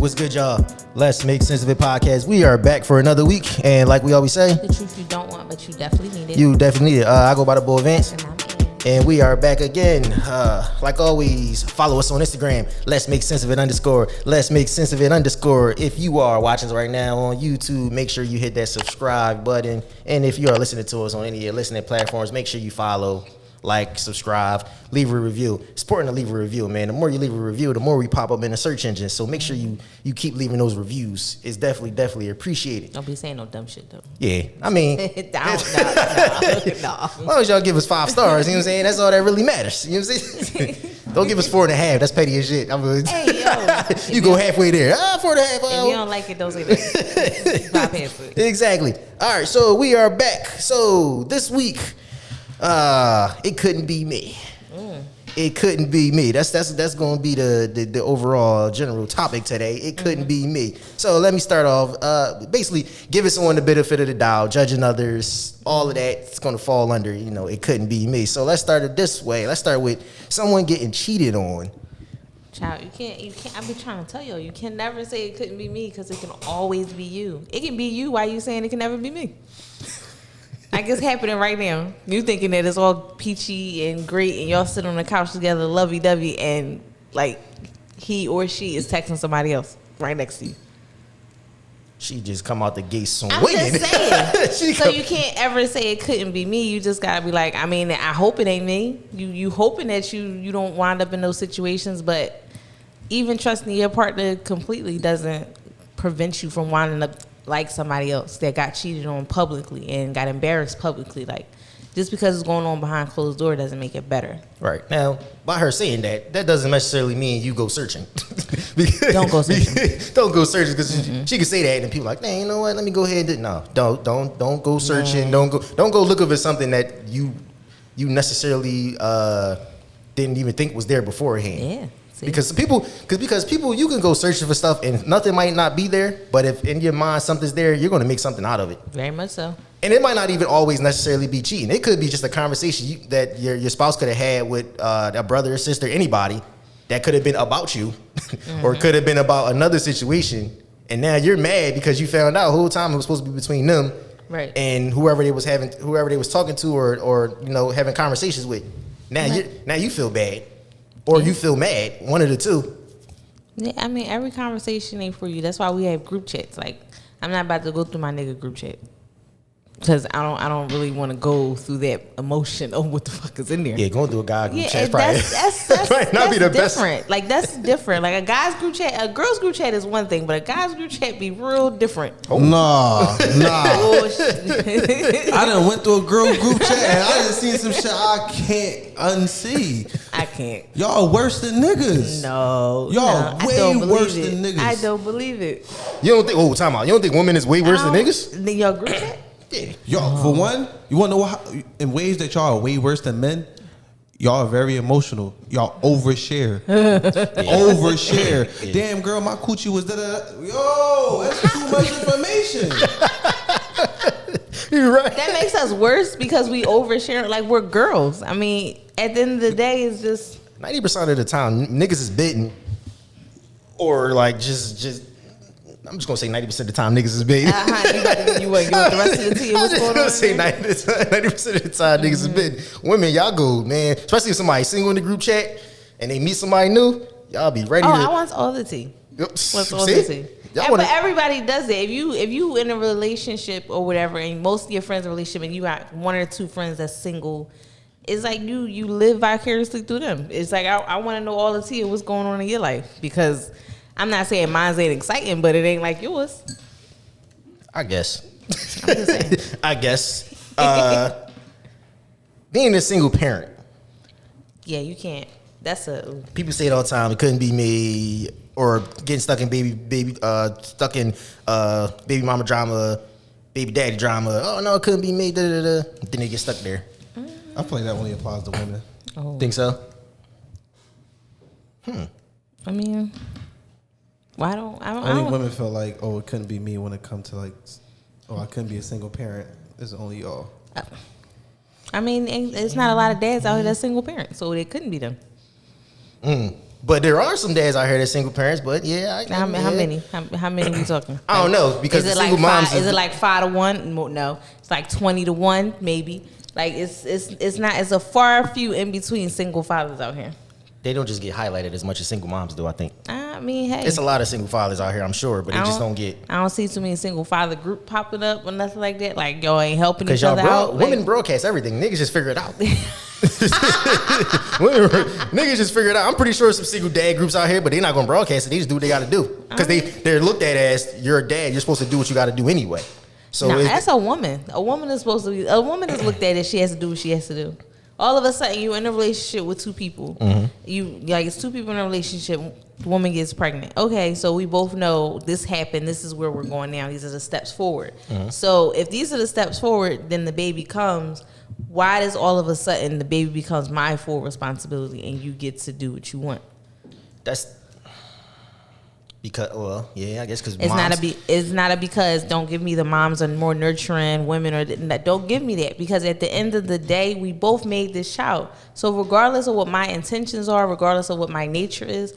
What's good, y'all? Let's Make Sense of It Podcast. We are back for another week, and like we always say, the truth you don't want, but you definitely need it. You definitely need it. I go by the boy Vance, And I'm in. and we are back again. Like always, follow us on Instagram. Let's Make Sense of It _ Let's Make Sense of It _ If you are watching us right now on YouTube, make sure you hit that subscribe button. And if you are listening to us on any of your listening platforms, make sure you follow, like, subscribe, leave a review. It's important to leave a review, man. The more you leave a review, the more we pop up in the search engine. So make sure you keep leaving those reviews. It's definitely appreciated. Don't be saying no dumb shit, though. Yeah, I mean, No. as long as y'all give us 5 stars, you know what I'm saying? That's all that really matters. You know what I'm saying? Don't give us 4.5. That's petty as shit. Hey, yo. You go halfway there. 4.5. If you don't like it, don't say that. Bypass it. Exactly. All right, so we are back. So this week, it couldn't be me. It couldn't be me. That's going to be the overall general topic today. It couldn't be me. So let me start off. Basically, giving someone the benefit of the doubt, judging others, all of that. It's going to fall under, it couldn't be me. So let's start it this way. Let's start with someone getting cheated on. Child, you can't. I've been trying to tell you can never say it couldn't be me because it can always be you. It can be you. Why you saying it can never be me? Like it's happening right now. You thinking that it's all peachy and great, and y'all sit on the couch together, lovey-dovey, and like he or she is texting somebody else right next to you. She just come out the gate swinging. I'm just saying. So you can't ever say it couldn't be me. You just gotta be like, I mean, I hope it ain't me. You hoping that you don't wind up in those situations, but even trusting your partner completely doesn't prevent you from winding up like somebody else that got cheated on publicly and got embarrassed publicly. Like, just because it's going on behind closed door doesn't make it better. Right. Now, by her saying that doesn't necessarily mean you go searching. Don't go searching. Don't go searching, because she can say that and people are like, dang, you know what? Let me go ahead and no. Don't go searching. Don't go looking for something that you necessarily didn't even think was there beforehand. Yeah. Because people, you can go searching for stuff and nothing might not be there, but if in your mind something's there, you're going to make something out of it. Very much so. And it might not even always necessarily be cheating. It could be just a conversation that your spouse could have had with a brother or sister, anybody, that could have been about you, or could have been about another situation. And now you're mad because you found out the whole time it was supposed to be between them, right, and whoever they was talking to or having conversations with. Now you feel bad. Or you feel mad, one of the two. Yeah, I mean, every conversation ain't for you. That's why we have group chats. Like, I'm not about to go through my nigga group chat. Because I don't really want to go through that emotion of what the fuck is in there. Yeah, going through a guy group chat that's might not be the different. best. Like, that's different. Like, a guy's group chat, a girl's group chat is one thing, but a guy's group chat be real different. Oh. Nah. Oh, shit. I done went through a girl group chat and I done seen some shit I can't unsee. I can't. Y'all worse than niggas. No. Y'all way worse than niggas. I don't believe it. You don't think, time out. You don't think women is way worse than niggas? Your group chat? Yeah. Y'all, for one, you want to know how, in ways that y'all are way worse than men? Y'all are very emotional. Y'all overshare. Overshare. Yeah. Damn, girl, my coochie was da-da-da. Yo, that's too much information. You're right. That makes us worse because we overshare. Like, we're girls. I mean, at the end of the day, it's just 90% of the time, niggas is bitten. Or like just I'm just gonna say 90% of the time niggas is bitten. You want the rest of the tea? What's going on? I'm say 90% of the time niggas is bitten. Women, y'all go, man. Especially if somebody's single in the group chat and they meet somebody new, y'all be ready to. I want all the tea. What's all the tea? But everybody does it. If you in a relationship or whatever, and most of your friends in a relationship, and you got 1 or 2 friends that's single, it's like you live vicariously through them. It's like I want to know all the tea of what's going on in your life, because I'm not saying mine ain't exciting, but it ain't like yours. I guess. I'm just saying. I guess. Being a single parent. Yeah, you can't. People say it all the time. It couldn't be me, or getting stuck in baby mama drama, baby daddy drama. Oh no, it couldn't be me. Da, da, da. Then they get stuck there. I feel like that only applies to women. Oh. Think so? I mean, I don't. Women feel like, oh, it couldn't be me when it comes to like, oh, I couldn't be a single parent. It's only y'all. I mean, it's not a lot of dads out here that's single parents, so it couldn't be them. But there are some dads out here that's single parents. But yeah, how many? How many we talking? I don't know because is it single like moms is it like 5-1? No, it's like 20-1 maybe. Like it's not. It's a far few in between single fathers out here. They don't just get highlighted as much as single moms do. I think. I mean, hey, it's a lot of single fathers out here. I'm sure, but they just don't get. I don't see too many single father group popping up or nothing like that. Like y'all ain't helping each other out. Women broadcast everything. Niggas just figure it out. Niggas just figure it out. I'm pretty sure some single dad groups out here, but they're not gonna broadcast it. They just do what they got to do because they're looked at as you're a dad. You're supposed to do what you got to do anyway. So that's a woman. A woman is supposed to be. A woman is looked at as she has to do what she has to do. All of a sudden, you're in a relationship with two people. It's two people in a relationship. The woman gets pregnant. Okay, so we both know this happened. This is where we're going now. These are the steps forward. So if these are the steps forward, then the baby comes. Why does all of a sudden the baby becomes my full responsibility and you get to do what you want? That's because, well, yeah, I guess because it's not a because. Don't give me the moms are more nurturing women or don't give me that, because at the end of the day we both made this child. So regardless of what my intentions are, regardless of what my nature is,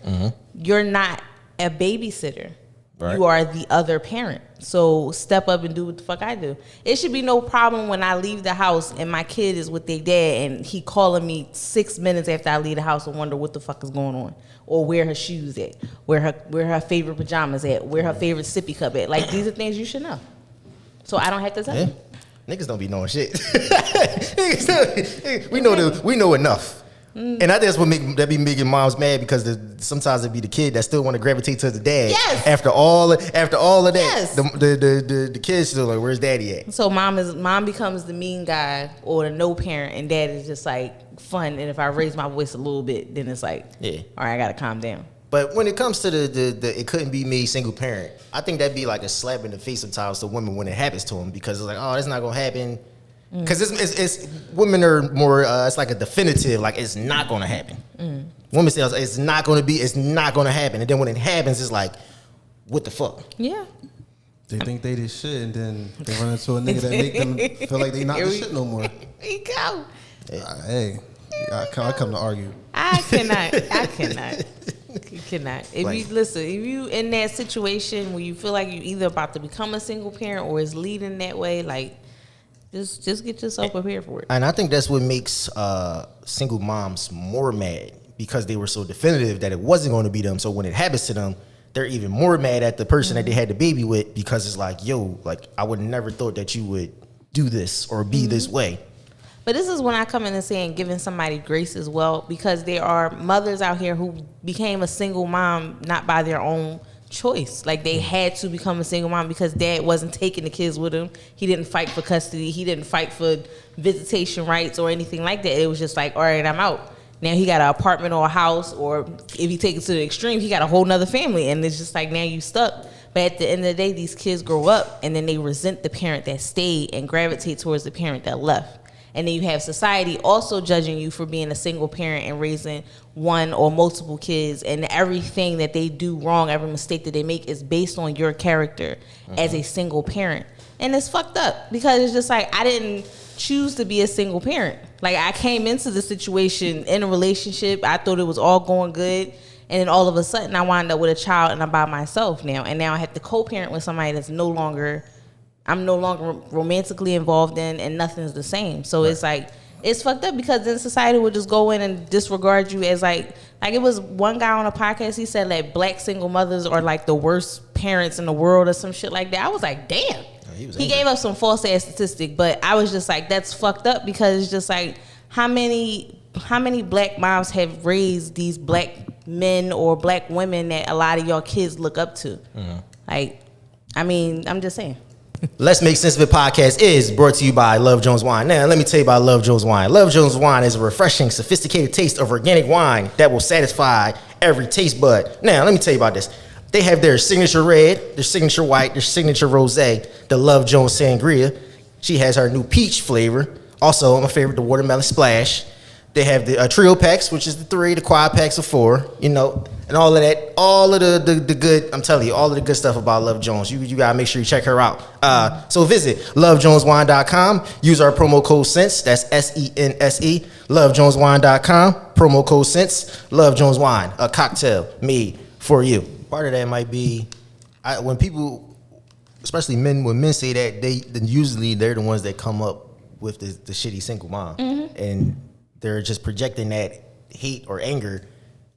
you're not a babysitter. Right. You are the other parent. So step up and do what the fuck I do. It should be no problem when I leave the house and my kid is with their dad and he calling me 6 minutes after I leave the house and wonder what the fuck is going on, or where her shoes at, where her favorite pajamas at, where her favorite sippy cup at. Like, these are things you should know. So I don't have to tell you. Niggas don't be knowing shit. We know enough. And I think that's what be making moms mad, because sometimes it be the kid that still want to gravitate to the dad. Yes. After all of that, yes. the kid's still like, where's daddy at? So mom becomes the mean guy or the no parent, and dad is just like fun. And if I raise my voice a little bit, then it's like, all right, I gotta calm down. But when it comes to the it couldn't be me single parent, I think that'd be like a slap in the face sometimes to women when it happens to them, because it's like, oh, that's not gonna happen. Because it's women are more, it's like a definitive, like it's not going to happen. Women say it's not going to happen. And then when it happens, it's like, what the fuck? Yeah. They think they this shit, and then they run into a nigga that make them feel like they not the shit no more. There you go. Hey, I come to argue. I cannot. You cannot. If you in that situation where you feel like you're either about to become a single parent or is leading that way, like, Just get yourself prepared for it. And I think that's what makes single moms more mad, because they were so definitive that it wasn't going to be them. So when it happens to them, they're even more mad at the person that they had the baby with, because it's like, yo, like, I would never thought that you would do this or be this way. But this is when I come in and saying giving somebody grace as well, because there are mothers out here who became a single mom not by their own choice. Like, they had to become a single mom because dad wasn't taking the kids with him. He didn't fight for custody. He didn't fight for visitation rights or anything like that. It was just like, all right, I'm out. Now he got an apartment or a house, or if he takes it to the extreme, he got a whole nother family. And it's just like, now you stuck. But at the end of the day, these kids grow up and then they resent the parent that stayed and gravitate towards the parent that left. And then you have society also judging you for being a single parent and raising one or multiple kids, and everything that they do wrong, every mistake that they make is based on your character as a single parent. And it's fucked up, because it's just like, I didn't choose to be a single parent. Like, I came into the situation in a relationship. I thought it was all going good. And then all of a sudden I wound up with a child and I'm by myself now. And now I have to co-parent with somebody that's I'm no longer romantically involved in, and nothing's the same. So It's like, it's fucked up, because then society would just go in and disregard you as like it was one guy on a podcast, he said like black single mothers are like the worst parents in the world or some shit like that. I was like, damn. He gave up some false ass statistic, but I was just like, that's fucked up, because it's just like, how many black moms have raised these black men or black women that a lot of y'all kids look up to? Like, I mean, I'm just saying. Let's Make Sense of It podcast is brought to you by Love Jones Wine. Now, let me tell you about Love Jones Wine. Love Jones Wine is a refreshing, sophisticated taste of organic wine that will satisfy every taste bud. Now, let me tell you about this. They have their signature red, their signature white, their signature rosé, the Love Jones Sangria. She has her new peach flavor. Also, my favorite, the watermelon splash. They have the trio packs, which is the 3, the quad packs of 4. You know, and all of that, all of the good. I'm telling you, all of the good stuff about Love Jones. You gotta make sure you check her out. So visit lovejoneswine.com. Use our promo code SENSE. That's SENSE. Lovejoneswine.com. Promo code SENSE. Love Jones Wine, a cocktail made for you. Part of that might be when people, especially men, when men say that, then usually they're the ones that come up with the shitty single mom, and they're just projecting that hate or anger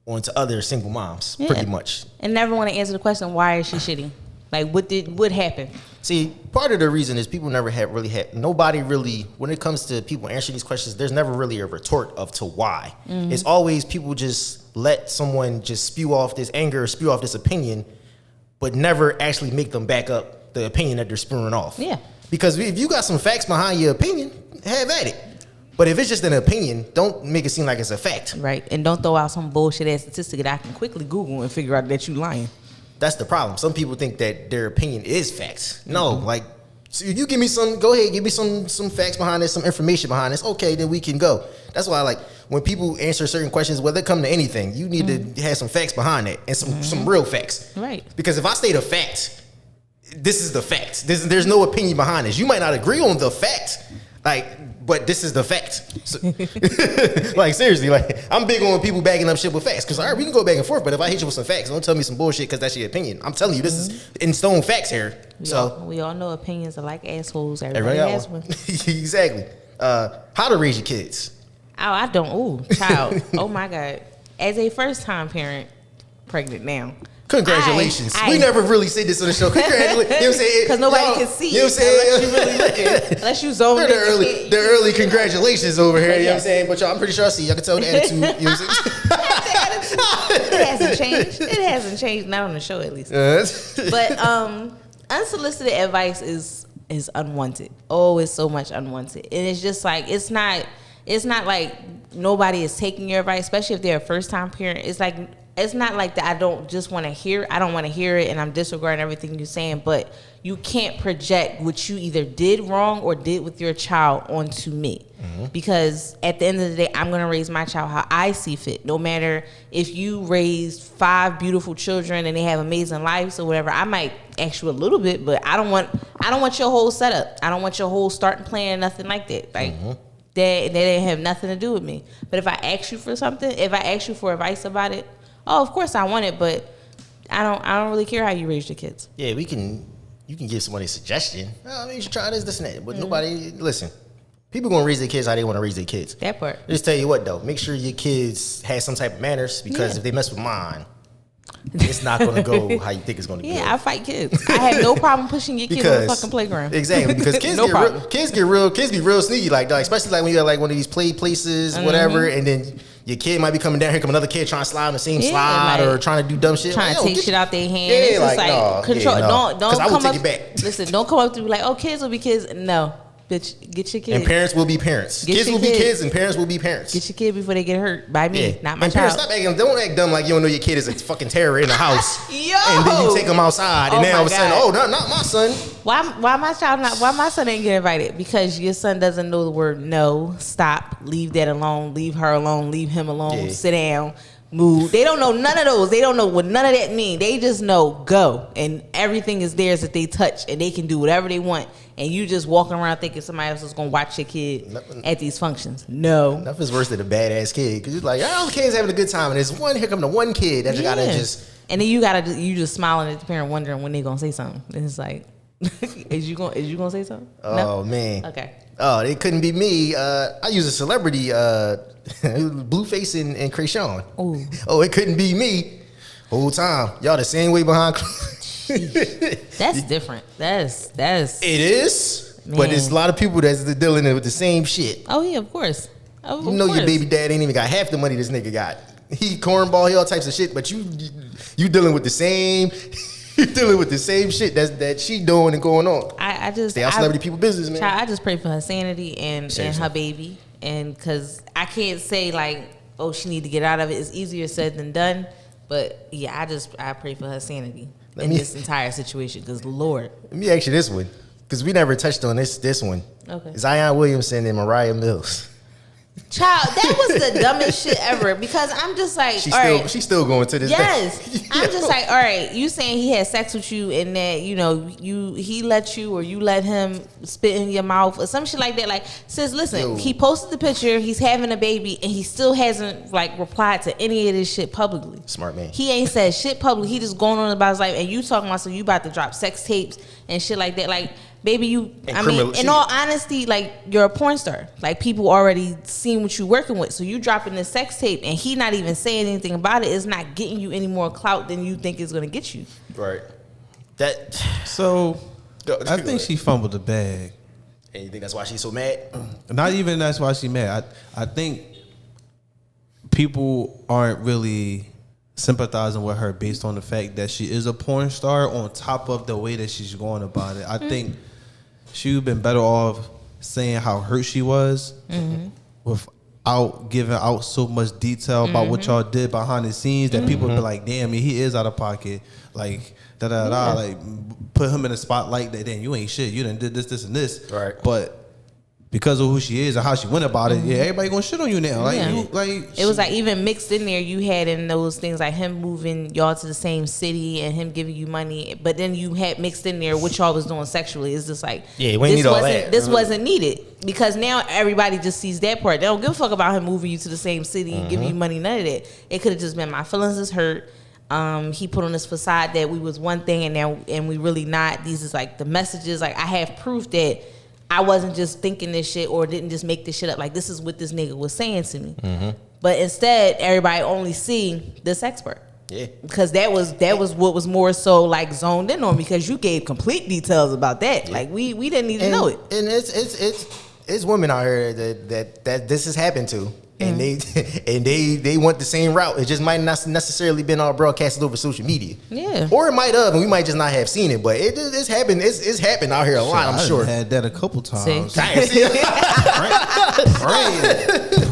onto other single moms, pretty much. And never want to answer the question, why is she shitty? Like, what happened? See, part of the reason is people never nobody really, when it comes to people answering these questions, there's never really a retort to why. It's always people just let someone just spew off this anger, spew off this opinion, but never actually make them back up the opinion that they're spewing off. Yeah. Because if you got some facts behind your opinion, have at it. But if it's just an opinion, don't make it seem like it's a fact. Right. And don't throw out some bullshit ass statistic that I can quickly Google and figure out that you lying. That's the problem. Some people think that their opinion is facts. No, like, so if you give me go ahead, give me some facts behind this, some information behind this. Okay, then we can go. That's why, like, when people answer certain questions, whether it come to anything, you need to have some facts behind it and some real facts. Right. Because if I state a fact, this is the fact. There's no opinion behind this. You might not agree on the fact, but this is the fact. So, like, seriously, like, I'm big on people backing up shit with facts. Because, all right, we can go back and forth, but if I hit you with some facts, don't tell me some bullshit because that's your opinion. I'm telling you, this is in stone facts here. We all know opinions are like assholes. Everybody has one. Exactly. How to raise your kids. Oh, I don't. Ooh, child. Oh, my God. As a first-time parent, pregnant now. Congratulations. We never really said this on the show. Congratulations. You know what I'm saying? Because nobody can see. You know what I'm saying? Unless you really looking. Unless you zone in. The early congratulations over here. You know what I'm saying? But y'all, I'm pretty sure I see. Y'all can tell the attitude. You know what I'm saying? It hasn't changed. It hasn't changed. Not on the show, at least. But unsolicited advice is unwanted. Oh, it's so much unwanted. And it's just like, it's not like nobody is taking your advice, especially if they're a first-time parent. It's not like that. I don't want to hear it and I'm disregarding everything you're saying, but you can't project what you either did wrong or did with your child onto me. Because at the end of the day, I'm going to raise my child how I see fit. No matter if you raised 5 beautiful children and they have amazing lives or whatever, I might ask you a little bit, but I don't want your whole setup. I don't want your whole starting plan, nothing like that. Like, that didn't have nothing to do with me. But if I ask you for something, if I ask you for advice about it, oh, of course I want it, but I don't really care how you raise your kids. Yeah, you can give somebody a suggestion. Oh, maybe you should try this, and that. But nobody, listen, people gonna raise their kids how they want to raise their kids. That part. Just tell you what though, make sure your kids have some type of manners, because if they mess with mine, it's not gonna go how you think it's gonna go. Yeah, I fight kids. I have no problem pushing your kids on the fucking playground. Exactly, because kids be real sneaky, like especially like when you got like one of these play places, whatever, and then your kid might be coming down here, come another kid trying to slide on the same slide, or trying to do dumb shit. Trying to take shit out their hand. Yeah, it's like control. Don't come up. Listen, don't come up to me like, oh, kids will be kids. No. Bitch, get your kids. And parents will be parents. Kids will be kids, and parents will be parents. Get your kid before they get hurt by me, not my and child. Parents, don't act dumb like you don't know your kid is a fucking terror in the house. And then you take them outside, and then all of a sudden, not my son. Why my son ain't get invited? Because your son doesn't know the word no, stop, leave that alone, leave her alone, leave him alone, sit down, move. They don't know none of those. They don't know what none of that mean. They just know go, and everything is theirs that they touch, and they can do whatever they want. And you just walking around thinking somebody else is gonna watch your kid at these functions. No, nothing's worse than a badass kid, because you're like, all the kids having a good time, and there's here come the one kid that you gotta just. And then you just smiling at the parent, wondering when they gonna say something. And it's like, is you gonna say something? Oh no? Man. Okay. Oh, it couldn't be me. I use a celebrity, Blueface and Krayshawn. Oh, it couldn't be me. Whole time, y'all the same way behind. That's different. That's it is, man. But there's a lot of people that's dealing with the same shit. Oh yeah, of course. You know your baby dad ain't even got half the money this nigga got. He cornball, he all types of shit, but you dealing with the same. You're dealing with the same shit that she doing and going on. I just stay out celebrity people business, man. I just pray for her sanity and her baby, and because I can't say like, oh, she need to get out of it. It's easier said than done. But yeah, I pray for her sanity in this entire situation. Because Lord, let me ask you this one, because we never touched on this one. Okay, Zion Williamson and Mariah Mills. Child, that was the dumbest shit ever because I'm just like, she's still going to this day. Yes. I'm just like, all right, you saying he had sex with you and that, he let you or you let him spit in your mouth or some shit like that. Like, sis, listen, he posted the picture, he's having a baby, and he still hasn't replied to any of this shit publicly. Smart man. He ain't said shit publicly. He just going on about his life, and you talking about you about to drop sex tapes and shit like that. Like, baby, in all honesty, you're a porn star. Like, people already seen what you working with. So you dropping this sex tape and he not even saying anything about it is not getting you any more clout than you think it's gonna get you. Right. I think she fumbled the bag. And you think that's why she's so mad? Not even that's why she's mad. I think people aren't really sympathizing with her based on the fact that she is a porn star on top of the way that she's going about it. I think she would have been better off saying how hurt she was without giving out so much detail about what y'all did behind the scenes that people would be like, damn, he is out of pocket. Like, like, put him in a spotlight that, damn, you ain't shit. You done did this, and this. Right. But because of who she is and how she went about it, everybody gonna shit on you now. It was even mixed in there. You had in those things like him moving y'all to the same city and him giving you money, but then you had mixed in there what y'all was doing sexually. It's just like, we ain't need all that. This wasn't needed because now everybody just sees that part. They don't give a fuck about him moving you to the same city and giving you money. None of that. It could have just been my feelings is hurt. He put on this facade that we was one thing and we really not. These is like the messages. Like, I have proof that I wasn't just thinking this shit or didn't just make this shit up. Like, this is what this nigga was saying to me. But instead, everybody only see the sex part. Yeah. Because that was what was more so like zoned in on because you gave complete details about that. Yeah. Like, we didn't even know it. And it's women out here that this has happened to. And they went the same route. It just might not necessarily been all broadcasted over social media. Yeah. Or it might have, and we might just not have seen it. But it's happened. It's happened out here a lot. I'm sure. Had that a couple times.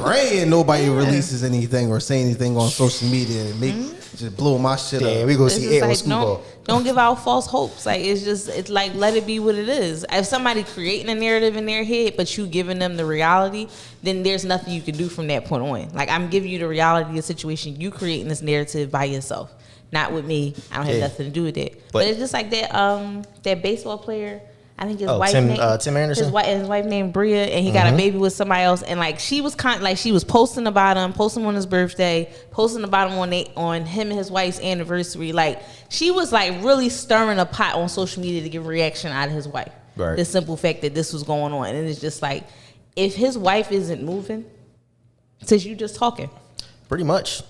Praying nobody releases anything or say anything on social media and just blow my shit up. We gonna see Ed on Scuba. Don't give out false hopes. Like, it's like, let it be what it is. If somebody creating a narrative in their head, but you giving them the reality, then there's nothing you can do from that point on. Like, I'm giving you the reality of the situation. You creating this narrative by yourself, not with me. I don't have nothing to do with it. But it's just like that baseball player. I think his wife Tim Anderson. His wife named Bria, and he got a baby with somebody else. And like, she was she was posting about him, posting on his birthday, posting about him on him and his wife's anniversary. Like, she was like really stirring a pot on social media to get a reaction out of his wife. Right. The simple fact that this was going on, and it's just like, if his wife isn't moving, since you just talking, pretty much.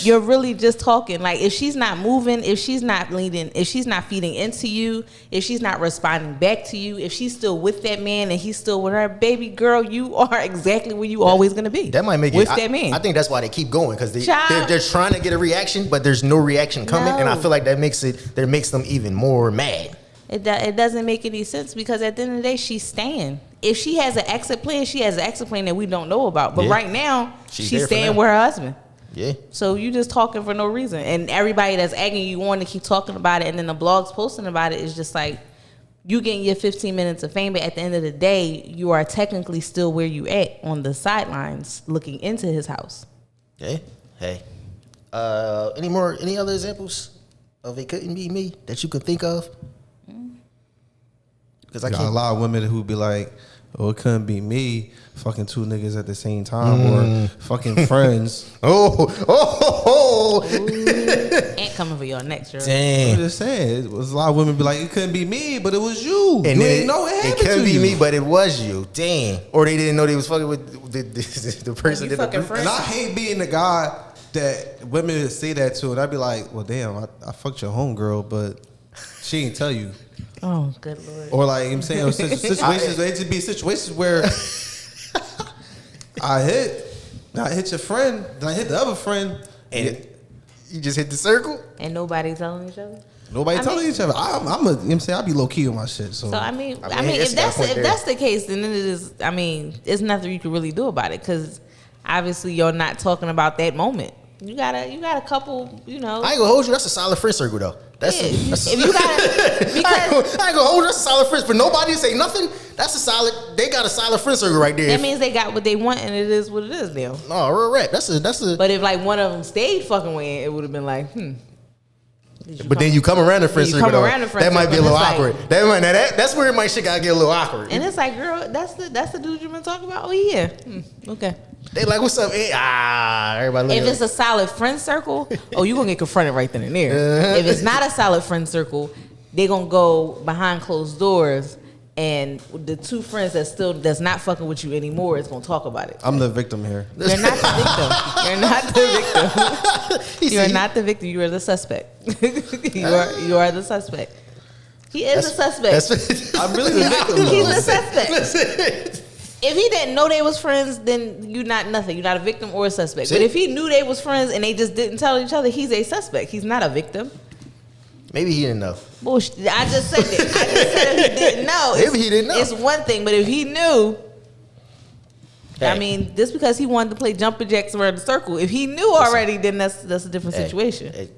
You're really just talking. Like, if she's not moving, if she's not leading, if she's not feeding into you, if she's not responding back to you, if she's still with that man and he's still with her, baby girl, you are exactly where you always gonna be. That might make with that man. I think that's why they keep going, because they're trying to get a reaction, but there's no reaction coming, and I feel like that makes them even more mad. It doesn't make any sense, because at the end of the day, she's staying. If she has an exit plan, she has an exit plan that we don't know about. But right now, she's staying with her husband. Yeah. So you just talking for no reason. And everybody that's egging you on to keep talking about it, and then the blogs posting about it, is just like, you getting your 15 minutes of fame, but at the end of the day, you are technically still where you at on the sidelines looking into his house. Yeah. Hey. Any other examples of it couldn't be me that you could think of? Because I got a lot of women who be like, oh, it couldn't be me fucking two niggas at the same time, or fucking friends. Ain't coming for your next, right? Damn. I'm just saying, it was a lot of women be like, it couldn't be me, but it was you. And you didn't know it happened to you. It couldn't be me, but it was you. Damn. Or they didn't know they was fucking with the person that fucking friends. And I hate being the guy that women say that to, and I'd be like, well, damn, I fucked your homegirl, but she didn't tell you. Oh, good Lord. Or like I'm saying, situations, it just be situations where I hit your friend, then I hit the other friend, and you just hit the circle, and nobody telling each other. Nobody telling each other. I'm saying, I'll be low key on my shit. So I mean, if that's the case, then it is. I mean, it's nothing you can really do about it, because obviously you're not talking about that moment. You got a couple, I ain't gonna hold you. That's a solid friend circle, though. That's if you got because I ain't gonna hold you. That's a solid friend. For nobody to say nothing, That's a solid. They got a solid friend circle right there. That means they got what they want, and it is what it is now. No, real rap. That's a. But if like one of them stayed fucking with it would have been like, But then you come around the friend circle. That might be a little awkward. That's where it might shit gotta get a little awkward. And it's like, girl, that's the dude you been talking about. Oh yeah, okay. They like, what's up? Hey, everybody. If it's a solid friend circle, you gonna get confronted right then and there. If it's not a solid friend circle, they gonna go behind closed doors, and the two friends that's not fucking with you anymore is gonna talk about it. I'm the victim here. You're not the victim. You're not the victim. You're not the victim. You are the suspect. You are the suspect. He is a suspect. I'm really the victim. He's a suspect. If he didn't know they was friends, then you're not nothing. You're not a victim or a suspect. But if he knew they was friends and they just didn't tell each other, he's a suspect. He's not a victim. Maybe he didn't know. Bullshit. I just said it. I just said if he didn't know. Maybe he didn't know. It's one thing, but if he knew, hey. I mean, just because he wanted to play jumping jacks around the circle, if he knew already, then that's a different situation.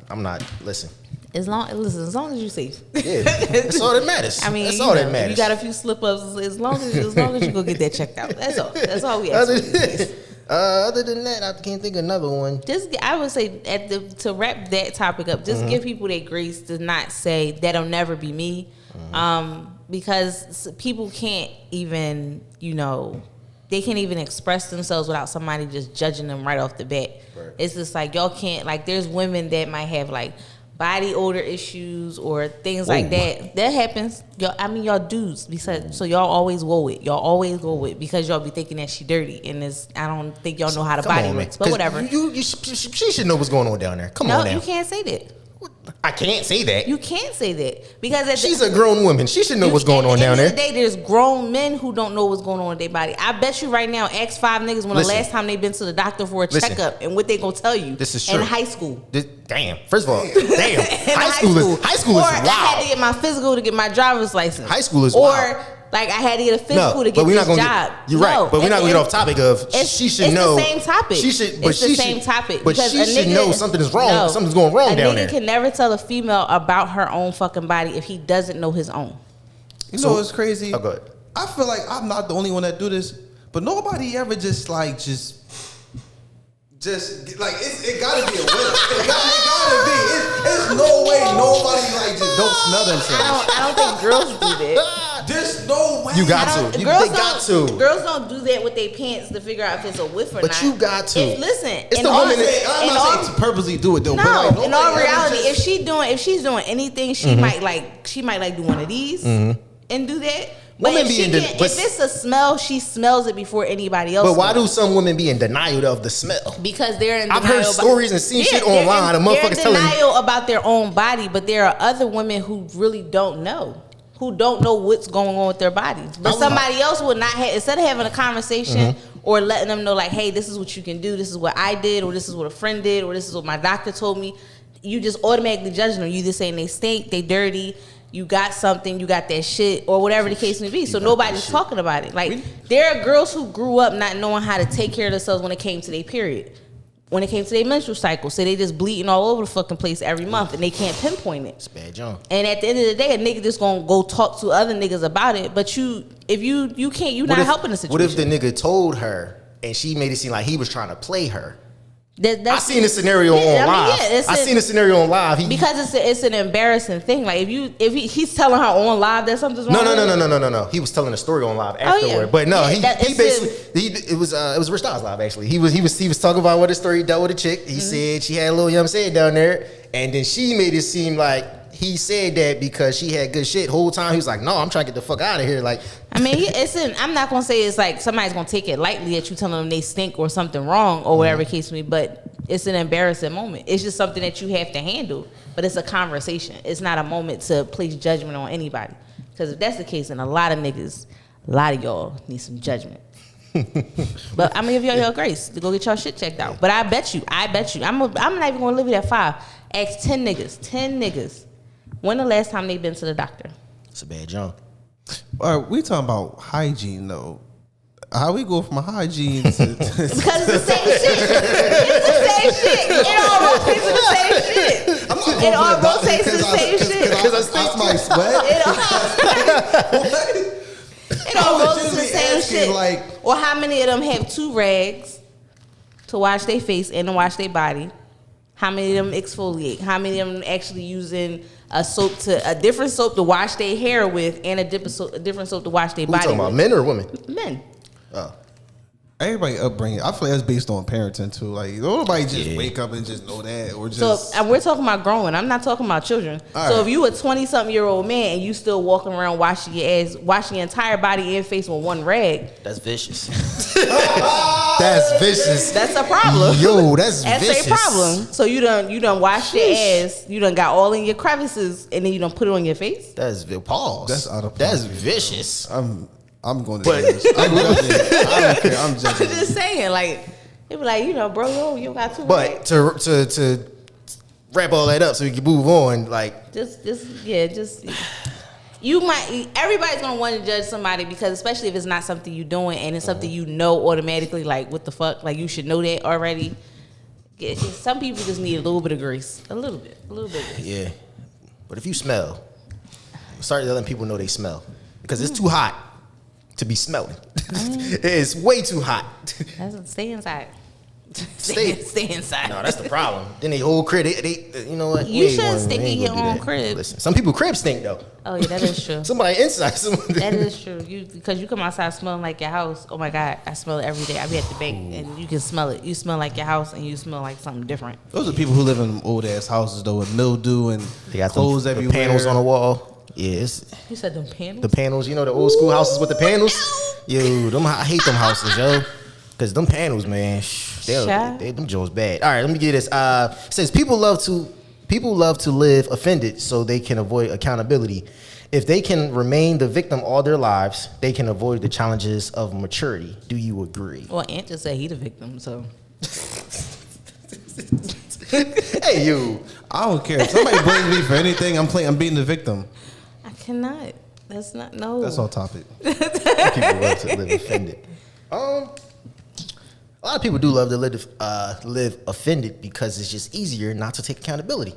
I'm not. Listen. As long as you're safe. Yeah, that's all that matters. I mean, that's all that matters. You got a few slip ups. As long as you go get that checked out. That's all. That's all we ask. Other than that, I can't think of another one. I would say to wrap that topic up, just give people their grace to not say that'll never be me, because people can't even they can't even express themselves without somebody just judging them right off the bat. Right. It's just like y'all can't there's women that might have like body odor issues or things like that. That happens. Y'all dudes, because so y'all always go with. Y'all always go with because y'all be thinking that she dirty, and I don't think y'all know how to body rinse. But whatever. She should know what's going on down there. Come on now. No, you can't say that. I can't say that. You can't say that because she's a grown woman. She should know what's going on down there. At the end of the day, there's grown men who don't know what's going on with their body. I bet you right now, ask 5 niggas when the last time they been to the doctor for a checkup and what they gonna tell you. This is true. In high school. Damn. First of all, damn. high school is wild. I had to get my physical to get my driver's license. High school is wild. Or like I had to get a physical to get this job. You're right, but we're not going to get off topic of she should know. It's the same topic. It's the same topic. But she should know something is wrong. No, something's going wrong down there. A nigga can never tell a female about her own fucking body if he doesn't know his own. You know what's crazy? Oh, go ahead. I feel like I'm not the only one that do this, but nobody ever just like it gotta be a winner. It gotta be. It's no way nobody like just don't smell themselves. I don't think girls do that. There's no way. You got to. They got to. Girls don't do that with their pants to figure out if it's a whiff or not. But you got to. It's the woman. I'm not saying to purposely do it though. No, but like, in all reality, if she's doing anything, she might do one of these and do that. But if it's a smell, she smells it before anybody else. But why do some women be in denial of the smell? Because they're in denial. I've heard stories and seen shit online. They're in denial about their own body, but there are other women who really don't know. Who don't know what's going on with their bodies. But somebody else would not have, instead of having a conversation or letting them know like, hey, this is what you can do, this is what I did, or this is what a friend did, or this is what my doctor told me, you just automatically judging them. You just saying they stink, they dirty, you got something, you got that shit, or whatever the case may be. So nobody's talking about it. Like, there are girls who grew up not knowing how to take care of themselves when it came to their period. When it came to their menstrual cycle. So they just bleeding all over the fucking place every month and they can't pinpoint it. It's bad junk. And at the end of the day, a nigga just gonna go talk to other niggas about it. But if you can't, you're not helping the situation. What if the nigga told her and she made it seem like he was trying to play her? I seen a scenario on live. I seen a scenario on live. Because it's an embarrassing thing. Like if he's telling her on live that something's wrong. No. He was telling a story on live afterward. But no, he basically it was Rich Styles live actually. He was talking about what his story dealt with a chick. He said she had a little young said down there, and then she made it seem like he said that because she had good shit. Whole time he was like, no, I'm trying to get the fuck out of here. Like, I mean, I'm not gonna say it's like somebody's gonna take it lightly that you telling them they stink or something wrong or whatever the case may be, but it's an embarrassing moment. It's just something that you have to handle, but it's a conversation. It's not a moment to place judgment on anybody. Because if that's the case, then a lot of y'all need some judgment. But I'm gonna give y'all grace to go get y'all shit checked out. But I bet you, I'm not even gonna leave it at 5. Ask 10 niggas. When the last time they been to the doctor? It's a bad jump. All right, we talking about hygiene though. How we go from hygiene to because it's the same shit. It's the same shit. It all rotates to the same shit. It all rotates to the same shit. Because I smell sweat. Or how many of them have 2 rags to wash their face and to wash their body? How many of them exfoliate? How many of them actually using a different soap to wash their hair with and a different soap to wash their body with? You talking about men or women? Men. Oh. Everybody upbringing, I feel like that's based on parenting too. Like nobody just wake up and just know that, or just. So we're talking about growing. I'm not talking about children. So if you a 20-something-year-old man and you still walking around washing your entire body and face with 1 rag, that's vicious. That's vicious. That's a problem. Yo, that's vicious. That's a problem. So you done washed your ass. You done got all in your crevices, and then you done put it on your face. That's pause. That's out of. That's vicious. I'm going to judge. I'm judging. I don't care. I'm judging. I'm just saying, like, they be like, bro, you got 2 But to wrap all that up so we can move on, like, you might. Everybody's gonna want to judge somebody because, especially if it's not something you doing and it's something you know automatically, like, what the fuck, like, you should know that already. Some people just need a little bit of grace, a little bit. Yeah, but if you smell, start letting people know they smell because it's too hot to be smelling. It's way too hot. Stay inside. Stay inside. No, that's the problem. Then they whole crib, they you know what? You shouldn't stink in your own crib. Listen, some people crib stink though. Oh yeah, that is true. Somebody inside. That is true. Because you come outside smelling like your house. Oh my God, I smell it every day. I be at the bank and you can smell it. You smell like your house and you smell like something different. Those are people who live in old ass houses though with mildew and they got clothes everywhere. Panels on the wall. Yes. You said them panels? The panels, the old school houses with the panels. Yo, I hate them houses, yo. Cause them panels, man, them Joes bad. All right, let me get this. It says people love to live offended so they can avoid accountability. If they can remain the victim all their lives, they can avoid the challenges of maturity. Do you agree? Well, Ant just said he the victim, so. Hey, you. I don't care. If somebody blames me for anything, I'm being the victim. I cannot. That's not, no. That's on topic. People love to live offended. A lot of people do love to live offended because it's just easier not to take accountability.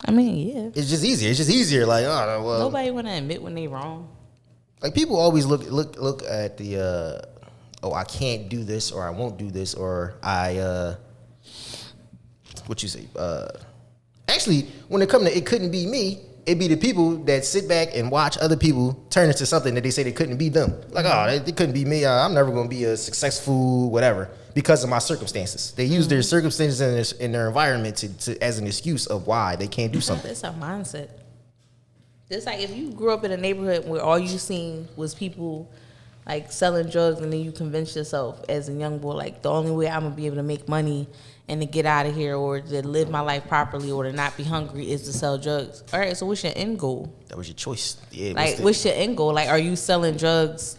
I mean, yeah. It's just easier. Like, oh, well. Nobody want to admit when they wrong. Like, people always look at the, I can't do this, or I won't do this, or what you say? Actually, when it comes to it couldn't be me, it'd be the people that sit back and watch other people turn into something that they say they couldn't be them. Like, it couldn't be me. I'm never going to be a successful whatever because of my circumstances. They use their circumstances in their environment to as an excuse of why they can't do something. That's a mindset. Just like if you grew up in a neighborhood where all you seen was people like selling drugs, and then you convince yourself as a young boy, like, the only way I'm going to be able to make money and to get out of here or to live my life properly or to not be hungry is to sell drugs. All right, so what's your end goal? That was your choice. Yeah. Like, what's your end goal? Like, are you selling drugs?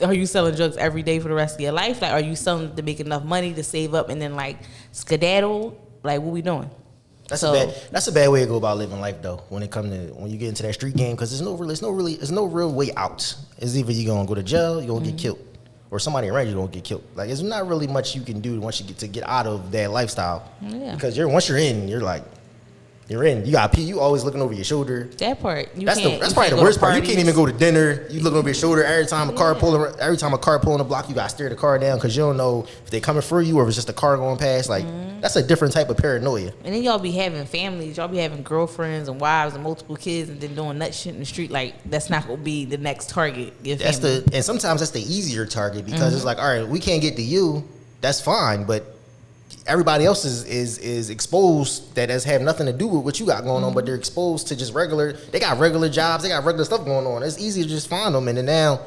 Are you selling drugs every day for the rest of your life? Like, are you selling to make enough money to save up and then, like, skedaddle? Like, what we doing? That's a bad way to go about living life though. When you get into that street game, because there's no real way out. It's either you gonna go to jail, you're gonna get killed, or somebody around you gonna get killed. Like, there's not really much you can do once you get out of that lifestyle. Yeah. Because once you're in, you're in. You always looking over your shoulder. That part. That's probably the worst part. You can't even go to dinner. You looking over your shoulder every time a car pulling the block. You gotta steer the car down because you don't know if they coming for you or if it's just a car going past. Like, that's a different type of paranoia. And then y'all be having families. Y'all be having girlfriends and wives and multiple kids and then doing nut shit in the street. Like, that's not gonna be the next target. And sometimes that's the easier target because it's like, all right, we can't get to you. That's fine, but everybody else is exposed that have nothing to do with what you got going on, but they're exposed to just they got regular jobs, they got regular stuff going on. It's easy to just find them, and then now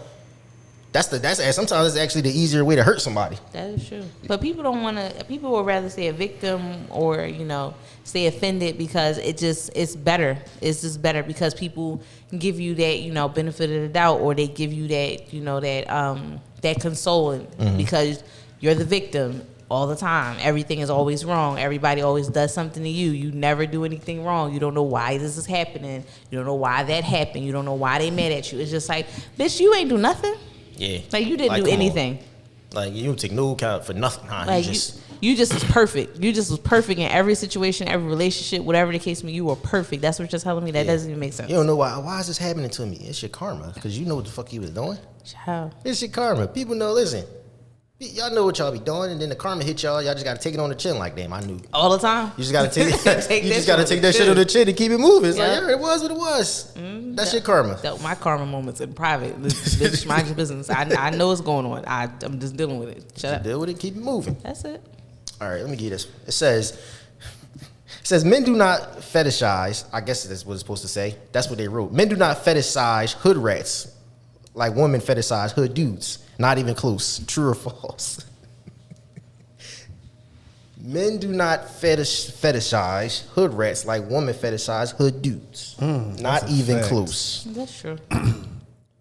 sometimes it's actually the easier way to hurt somebody. That is true. But people would rather say a victim or, stay offended because it's better. It's just better because people give you that, benefit of the doubt, or they give you that, that consoling because you're the victim. All the time. Everything is always wrong. Everybody always does something to you. You never do anything wrong. You don't know why this is happening. You don't know why that happened. You don't know why they mad at you. It's just like, bitch, you ain't do nothing. Yeah. Like, you didn't do anything. Like, you don't take no account for nothing, huh? Like, You just was perfect. You just was perfect in every situation, every relationship, whatever the case may be. You were perfect. That's what you're telling me. That doesn't even make sense. You don't know why. Why is this happening to me? It's your karma, because you know what the fuck you was doing. Child. It's your karma. People know. Listen, y'all know what y'all be doing, and then the karma hit y'all. Y'all just gotta take it on the chin. Like, damn, I knew. All the time. You just gotta take. You just gotta take that shit on the chin and keep it moving. It's like, yeah, it was what it was. That's your karma. My karma moments in private. Bitch, mind your business. I know what's going on. I'm just dealing with it. Shut up. Deal with it. Keep it moving. That's it. All right, let me get this. It says men do not fetishize. I guess that's what it's supposed to say. That's what they wrote. Men do not fetishize hood rats like women fetishize hood dudes. Not even close. True or false? Men do not fetishize hood rats like women fetishize hood dudes. Not even fact. close. That's true.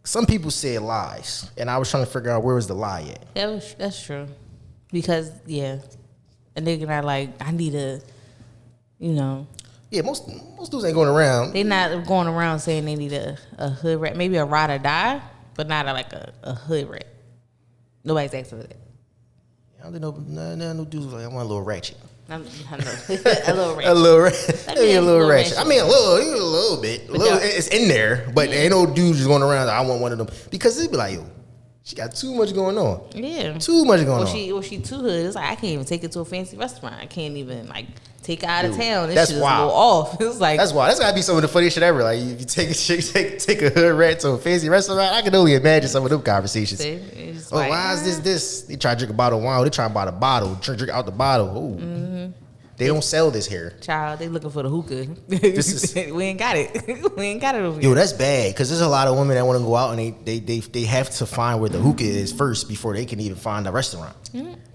Some people say lies, and I was trying to figure out where was the lie at. That's true. Because, yeah, a nigga not like, I need a, you know. Yeah, most dudes ain't going around. They not going around saying they need a hood rat. Maybe a ride or die, but not a hood rat. Nobody's asking for that. I don't know, no dudes like, I want a little ratchet. I know. A little rat. A little ratchet. Let me A ask little you a ratchet. ratchet. I mean, a little bit. It's in there, but ain't no dudes just going around. I want one of them, because it'd be like, yo, she got too much going on. Yeah. Too much going on. Or she too hood. It's like, I can't even take it to a fancy restaurant. I can't even like take her out of Dude, town. This that's shit is wild. a little off. It's like, That's why. That's gotta be some of the funniest shit ever. Like, if you take a hood rat to a fancy restaurant, I can only imagine some of them conversations. it's Oh, like, why is this? They try to drink a bottle of wine. They try to buy the bottle, drink out the bottle. Oh, they don't sell this here. Child, they looking for the hookah. This we ain't got it. We ain't got it over here. Yo, that's bad, because there's a lot of women that want to go out and they have to find where the hookah is first before they can even find the restaurant.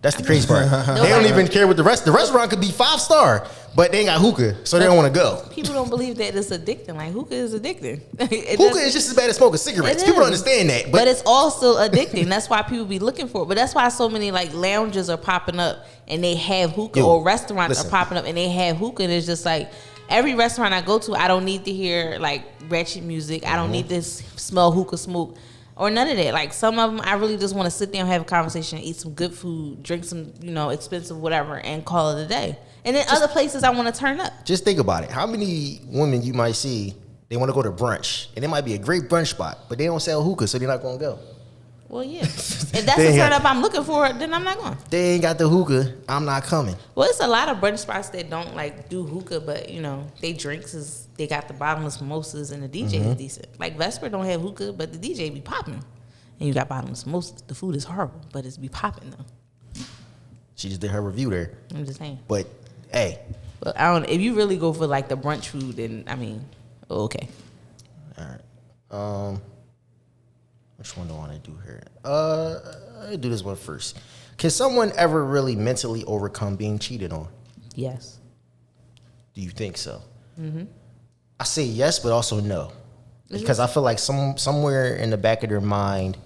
That's the crazy part. They don't even care what the restaurant could be 5-star, but they ain't got hookah, so they don't want to go. People don't believe that it's addicting. Like, hookah is addicting. Hookah is just as bad as smoking cigarettes. People don't understand that, but it's also addicting. That's why people be looking for it. But that's why so many like lounges are popping up and they have hookah, or restaurants are popping up and they have hookah. And it's just like, every restaurant I go to, I don't need to hear like ratchet music. I don't need to smell hookah smoke or none of that. Like, some of them, I really just want to sit down, have a conversation, eat some good food, drink some, expensive whatever, and call it a day. And then other places I want to turn up. Just think about it. How many women you might see, they want to go to brunch, and it might be a great brunch spot, but they don't sell hookah, so they're not going to go. Well, yeah. If that's the turn up I'm looking for, then I'm not going. They ain't got the hookah, I'm not coming. Well, it's a lot of brunch spots that don't like do hookah, but they drinks is, they got the bottomless mimosas and the DJ is decent. Like, Vesper don't have hookah, but the DJ be popping. And you got bottomless mimosas. The food is horrible, but it's be popping though. She just did her review there. I'm just saying. But hey, But I don't. If you really go for like the brunch food, then I mean, okay. all right. Which one do I want to do here? I'll do this one first. Can someone ever really mentally overcome being cheated on? Yes. Do you think so? I say yes, but also no, because I feel like somewhere in the back of their mind,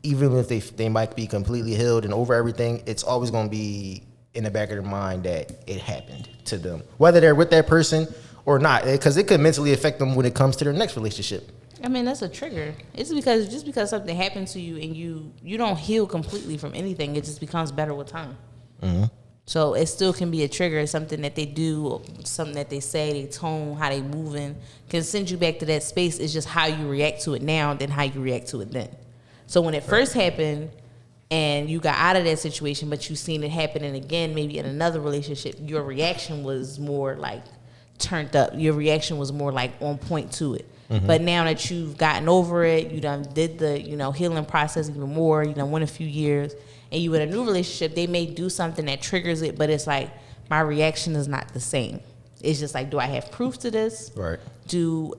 even if they might be completely healed and over everything, it's always going to be in the back of their mind that it happened to them, whether they're with that person or not, because it could mentally affect them when it comes to their next relationship. I mean, that's a trigger. It's because something happened to you and you don't heal completely from anything. It just becomes better with time. So it still can be a trigger. Something that they do, something that they say, they tone, how they moving, can send you back to that space. It's just how you react to it now than how you react to it then. So when it first happened and you got out of that situation, but you seen it happening again, maybe in another relationship, your reaction was more like turned up. Your reaction was more like on point to it. But now that you've gotten over it, you done did the, healing process even more, you done went a few years, and you in a new relationship, they may do something that triggers it, but it's like, my reaction is not the same. It's just like, do I have proof to this? Right.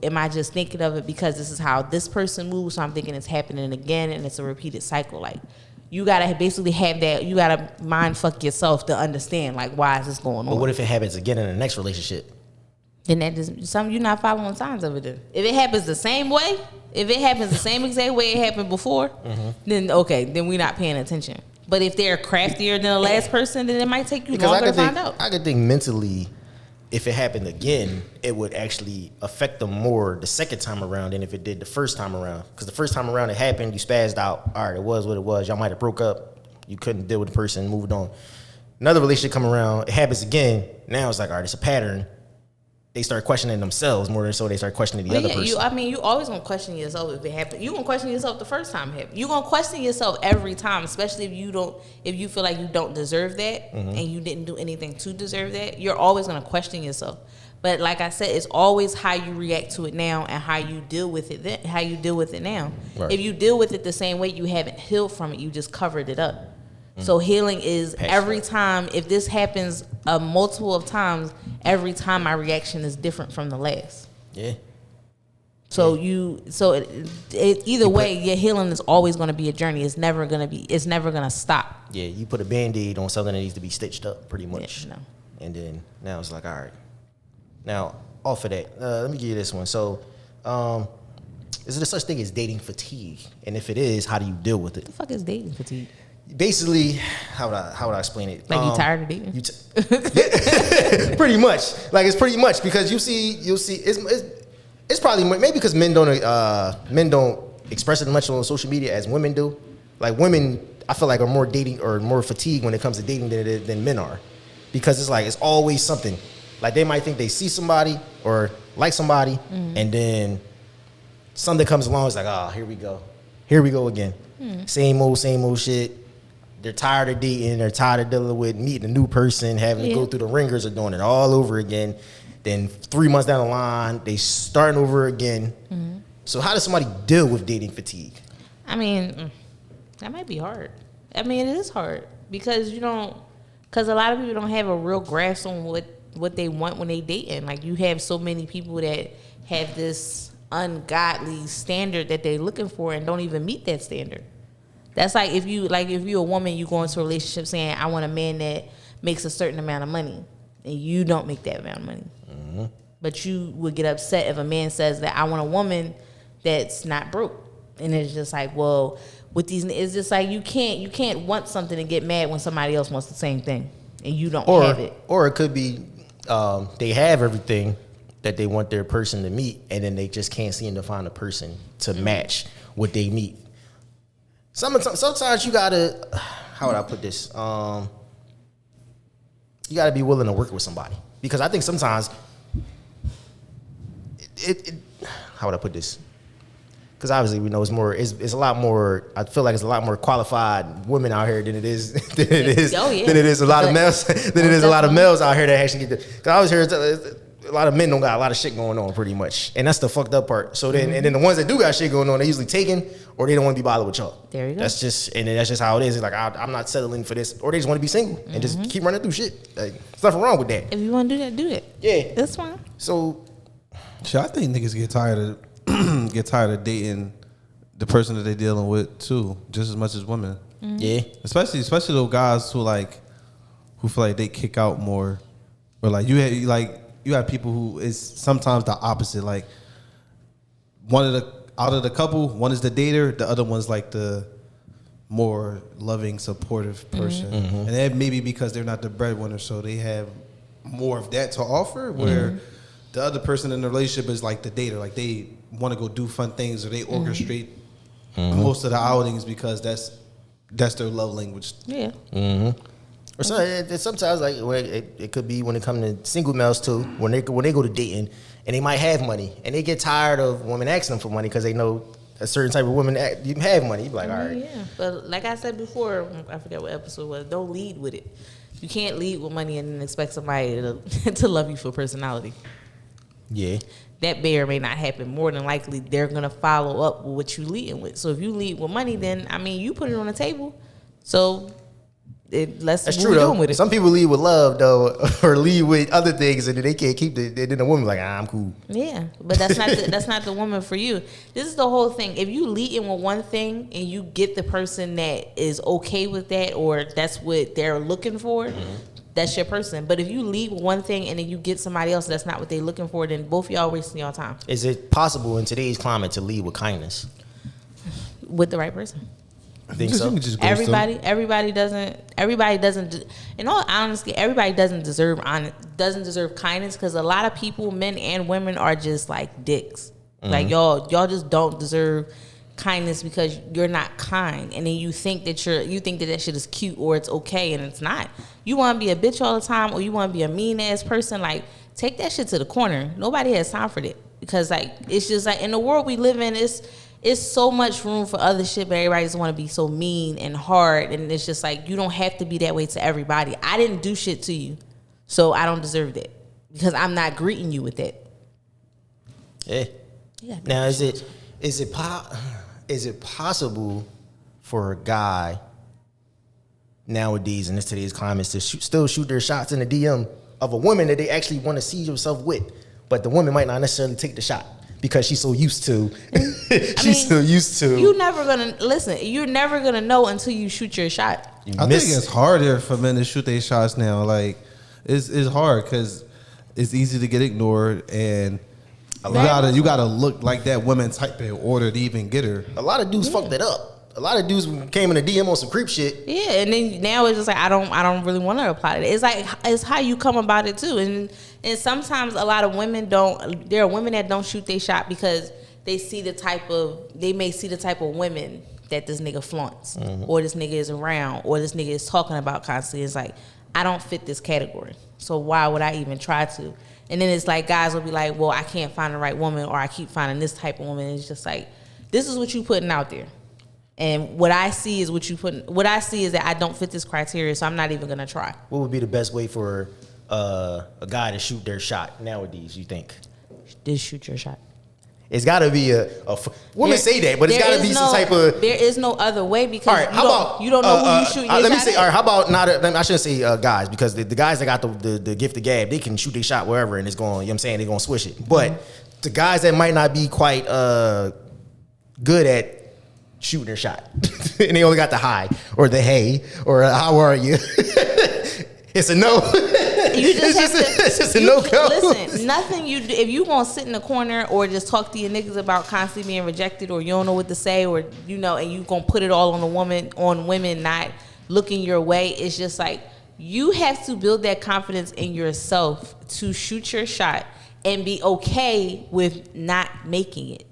Am I just thinking of it because this is how this person moves, so I'm thinking it's happening again, and it's a repeated cycle. Like, you gotta basically have that, you gotta mind fuck yourself to understand, like, why is this going on? But what if it happens again in the next relationship? Then that just you're not following signs of it. Then if it happens the same way, if it happens the same exact way it happened before, then okay, then we're not paying attention. But if they're craftier than the last person, then it might take you longer to find out. I could think mentally, if it happened again, it would actually affect them more the second time around than if it did the first time around. Because the first time around it happened, you spazzed out. All right, it was what it was. Y'all might have broke up. You couldn't deal with the person, moved on. another relationship come around, it happens again. Now it's like, all right, it's a pattern. They start questioning themselves more than so they start questioning the other person. You always gonna question yourself if it happened. You gonna question yourself the first time it happened. You gonna question yourself every time, especially if you feel like you don't deserve that and you didn't do anything to deserve that. You're always gonna question yourself. But like I said, it's always how you react to it now and how you deal with it then, how you deal with it now. Right. If you deal with it the same way, you haven't healed from it. You just covered it up. So healing is every time. If this happens multiple of times, every time my reaction is different from the last. Yeah. So either way, your healing is always going to be a journey. It's never going to stop. Yeah, you put a Band-Aid on something that needs to be stitched up, pretty much. Yeah, no. And then now it's like, all right. Now off of that, let me give you this one. So, is there such thing as dating fatigue? And if it is, how do you deal with it? What the fuck is dating fatigue? Basically, how would I explain it? Like you tired of dating? Pretty much. Like it's pretty much because you'll see it's probably maybe because men don't express it much on social media as women do. Like women, I feel like are more dating or more fatigued when it comes to dating than men are, because it's like it's always something. Like they might think they see somebody or like somebody, and then something comes along. It's like, oh, here we go again. Same old shit. They're tired of dating. They're tired of dealing with meeting a new person, having to go through the ringers of doing it all over again. Then 3 months down the line, they starting over again. So how does somebody deal with dating fatigue? I mean, that might be hard. I mean, it is hard because because a lot of people don't have a real grasp on what they want when they dating. Like you have so many people that have this ungodly standard that they're looking for and don't even meet that standard. That's like if you're a woman, you go into a relationship saying, I want a man that makes a certain amount of money, and you don't make that amount of money. But you would get upset if a man says that I want a woman that's not broke. And it's just like, well, with these, it's just like you can't want something and get mad when somebody else wants the same thing and you don't have it. Or it could be they have everything that they want their person to meet, and then they just can't seem to find a person to match what they meet. Sometimes you gotta, how would I put this? You gotta be willing to work with somebody, because I think sometimes how would I put this? Because obviously we know it's a lot more. I feel like it's a lot more qualified women out here than it is a lot of males out here that actually get. Because I was here. A lot of men don't got a lot of shit going on, pretty much, and that's the fucked up part. So then, and then the ones that do got shit going on, they usually taken, or they don't want to be bothered with y'all. There you go. That's just how it is. It's like I'm not settling for this, or they just want to be single and just keep running through shit. Like, there's nothing wrong with that. If you want to do that, do it. Yeah, that's fine. So, I think niggas get tired of dating the person that they're dealing with too, just as much as women. Yeah, especially those guys who feel like they kick out more, or like you have people who is sometimes the opposite. Like out of the couple, one is the dater, the other one's like the more loving, supportive person. And that may be because they're not the breadwinner, so they have more of that to offer. Where the other person in the relationship is like the dater, like they want to go do fun things, or they orchestrate most of the outings because that's their love language. Yeah. Or sometimes like it could be when it comes to single males too. When they go to dating and they might have money and they get tired of women asking them for money because they know a certain type of woman you have money. You be like, all right. Yeah, but like I said before, I forget what episode it was. Don't lead with it. You can't lead with money and then expect somebody to love you for personality. Yeah. That may or may not happen. More than likely, they're gonna follow up with what you leading with. So if you lead with money, then I mean you put it on the table. So. That's true though. With it. Some people lead with love though, or lead with other things, and then they can't keep it. Then the woman's like, I'm cool. Yeah, but that's not the woman for you. This is the whole thing. If you lead in with one thing and you get the person that is okay with that, or that's what they're looking for, that's your person. But if you lead with one thing and then you get somebody else that's not what they're looking for, then both of y'all wasting your time. Is it possible in today's climate to lead with kindness? With the right person. I think so. Everybody doesn't. In all honesty, everybody doesn't deserve kindness, because a lot of people, men and women, are just like dicks. Like y'all just don't deserve kindness because you're not kind, and then you think that that shit is cute or it's okay, and it's not. You want to be a bitch all the time, or you want to be a mean ass person, like take that shit to the corner. Nobody has time for that, because like it's just like in the world we live in, it's so much room for other shit, but everybody just want to be so mean and hard, and it's just like you don't have to be that way to everybody. I didn't do shit to you, so I don't deserve that because I'm not greeting you with that. Yeah. Now is it possible for a guy nowadays in today's climate to still shoot their shots in the DM of a woman that they actually want to see themselves with, but the woman might not necessarily take the shot because she's so used to You're never gonna know until you shoot your shot. I think it's harder for men to shoot their shots now. Like it's hard because it's easy to get ignored, and you gotta look like that woman type in order to even get her. A lot of dudes fucked that up. A lot of dudes came in the DM on some creep shit. Yeah, and then now it's just like I don't really want to reply to that. It's like it's how you come about it too, and sometimes a lot of women don't. There are women that don't shoot their shot because they may see the type of women that this nigga flaunts, or this nigga is around, or this nigga is talking about constantly. It's like I don't fit this category, so why would I even try to? And then it's like guys will be like, well, I can't find the right woman, or I keep finding this type of woman. It's just like this is what you putting out there. And what I see is that I don't fit this criteria, so I'm not even gonna try. What would be the best way for a guy to shoot their shot nowadays, you think? Just shoot your shot. It's got to be women say that, but it's got to be some type of. There is no other way because you don't know who you shooting your shot. Let me say, all right, how about not? I shouldn't say guys, because the guys that got the gift of gab, they can shoot their shot wherever, and it's going. You know what I'm saying? They're going to swish it. But the guys that might not be quite good at shooting their shot, and they only got the hi or the hey or how are you? It's a no. It's just a no go. Listen, nothing you do, if you gonna sit in the corner or just talk to your niggas about constantly being rejected, or you don't know what to say, or and you gonna put it all on women not looking your way. It's just like you have to build that confidence in yourself to shoot your shot and be okay with not making it.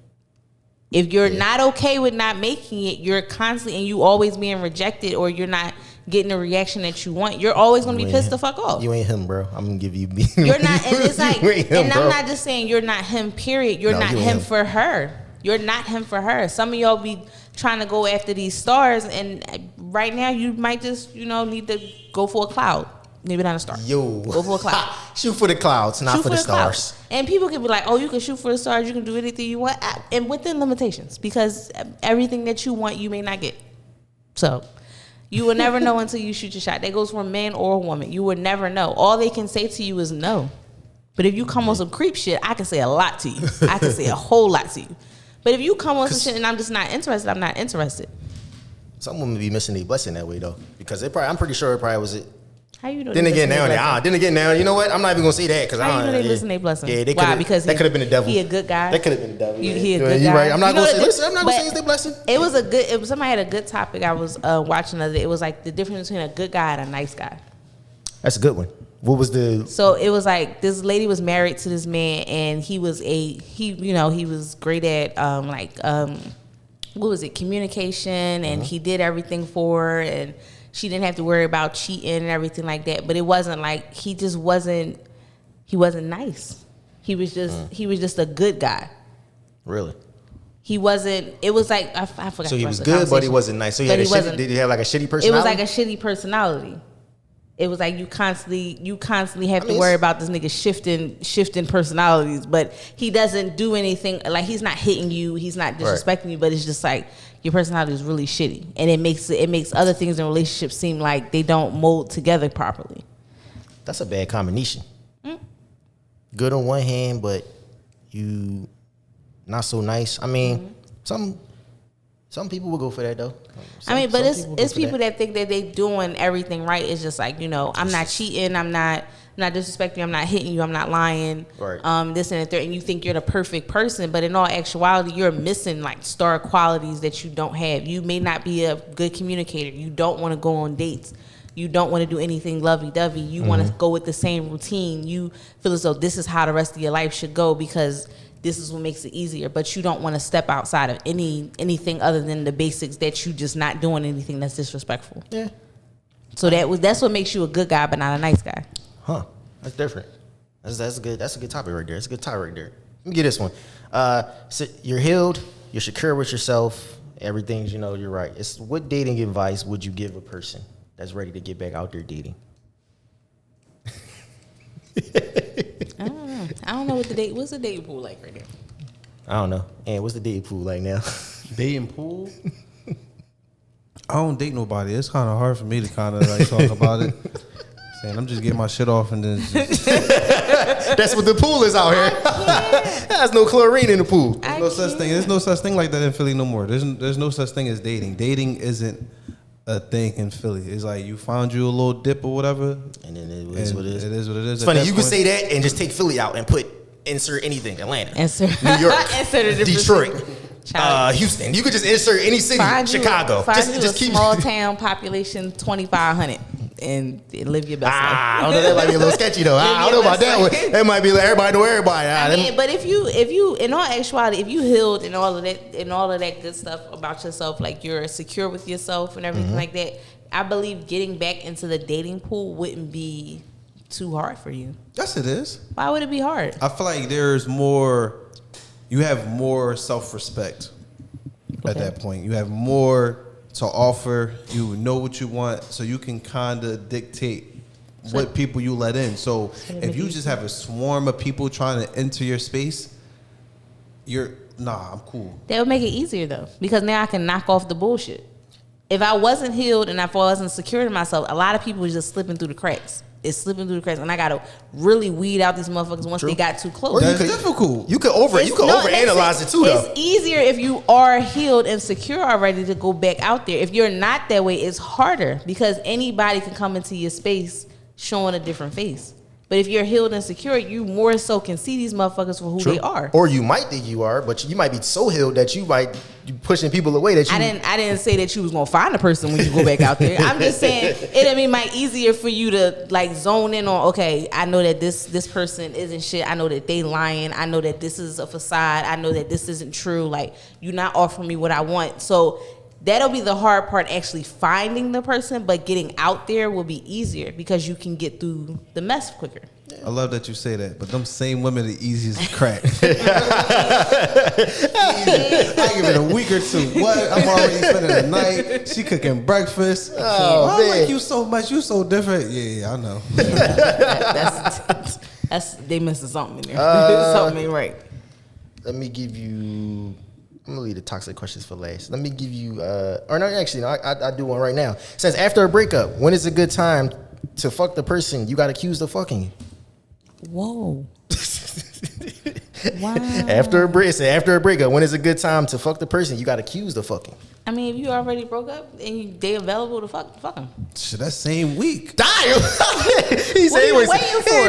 If you're not okay with not making it, you're constantly and you always being rejected, or you're not getting the reaction that you want, you're always gonna be pissed the fuck off. You ain't him, bro. I'm gonna give you. You're not, and it's like, and I'm not just saying you're not him. Period. You're not him for her. You're not him for her. Some of y'all be trying to go after these stars, and right now you might just need to go for a cloud. Maybe not a star. Go for a cloud. Shoot for the clouds, not for the stars. And people can be like, "Oh, you can shoot for the stars. You can do anything you want, and within limitations, because everything that you want, you may not get. So." You will never know until you shoot your shot. That goes for a man or a woman. You will never know. All they can say to you is no. But if you come on some creep shit, I can say a lot to you. I can say a whole lot to you. But if you come on some shit and I'm just not interested, I'm not interested. Some women be missing their blessing that way though, because I'm pretty sure it probably was it. How you know? Then again, now you know what? I'm not even gonna say that because I don't. How you know they listen to their blessing? Yeah, they could. Because that could have been the devil. He a good guy. That could have been the devil. He a good guy. Right. I'm not gonna say. Listen, I'm not gonna say it's their blessing. It was a good. Somebody had a good topic. I was watching the other day. It was like the difference between a good guy and a nice guy. That's a good one. What was the? So it was like this lady was married to this man, and he was great at what was it, communication, and he did everything for her, and she didn't have to worry about cheating and everything like that. But it wasn't like he wasn't nice. He was just a good guy. Really? He wasn't. It was like I forgot. So he was good, but he wasn't nice. So did he have like a shitty personality? It was like a shitty personality. It was like you constantly have to worry about this nigga shifting personalities, but he doesn't do anything. Like he's not hitting you, he's not disrespecting you, but it's just like your personality is really shitty, and it makes other things in relationships seem like they don't mold together properly. That's a bad combination. Good on one hand, but you not so nice. I mean, some people will go for that though. But it's people that think that they doing everything right. It's just like, I'm not cheating, I'm not disrespecting you, I'm not hitting you, I'm not lying. Right. This and the third, and you think you're the perfect person, but in all actuality, you're missing like star qualities that you don't have. You may not be a good communicator. You don't want to go on dates. You don't want to do anything lovey-dovey. You want to go with the same routine. You feel as though this is how the rest of your life should go because this is what makes it easier. But you don't want to step outside of anything other than the basics that you just not doing anything that's disrespectful. Yeah. So that's what makes you a good guy, but not a nice guy. Huh? That's different. That's a good topic right there. That's a good topic right there. Let me get this one. So you're healed. You're secure with yourself. Everything's, you're right. What dating advice would you give a person that's ready to get back out there dating? I don't know what's the dating pool like right now. I don't know. And what's the dating pool like now? Dating pool? I don't date nobody. It's kind of hard for me to kind of like talk about it. Saying I'm just getting my shit off and then just That's what the pool is out here. There's no chlorine in the pool. There's no such thing like that in Philly no more. There's no such thing as dating. Dating isn't a thing in Philly. It's like you found you a little dip or whatever, and then it is what it is. It is what it is. It's funny. You can say that and just take Philly out and insert anything. Atlanta, New York, Detroit, Houston. You could just insert any city. Chicago. Just keep small town population 2,500. And live your best life. I don't know. That might be a little sketchy though. I don't know about that one. That might be like everybody know everybody. I mean, but if you, in all actuality, if you healed and all of that good stuff about yourself, like you're secure with yourself and everything like that, I believe getting back into the dating pool wouldn't be too hard for you. Yes, it is. Why would it be hard? I feel like you have more self-respect at that point. You have more to offer. You know what you want, so you can kind of dictate what people you let in. So if you just have a swarm of people trying to enter your space, I'm cool. That would make it easier though, because now I can knock off the bullshit. If I wasn't healed and if I wasn't secure in myself, a lot of people was just slipping through the cracks. It's slipping through the cracks, and I gotta really weed out these motherfuckers once they got too close. That's difficult. You could overanalyze it too, though. It's easier if you are healed and secure already to go back out there. If you're not that way, it's harder because anybody can come into your space showing a different face. But if you're healed and secure, you more so can see these motherfuckers for who they are. Or you might think you are, but you might be so healed that you might be pushing people away that you. I didn't say that you was gonna find a person when you go back out there. I'm just saying it might easier for you to like zone in on. Okay, I know that this person isn't shit. I know that they lying. I know that this is a facade. I know that this isn't true. Like you're not offering me what I want. So that'll be the hard part, actually finding the person, but getting out there will be easier because you can get through the mess quicker. I love that you say that, but them same women are the easiest to crack. I give it a week or two. What? I'm already spending the night. She cooking breakfast. Oh, I like you so much. You so different. Yeah, I know. That's they missing something in there. Something ain't right. Let me give you. I'm gonna leave the toxic questions for last. Let me give you, I do one right now. It says, after a breakup, when is a good time to fuck the person you got accused of fucking you? Whoa. Wow. After a breakup, when is a good time to fuck the person you got accused of fucking? I mean, if you already broke up and they available to fuck them. Shit, that same week. Damn. He said he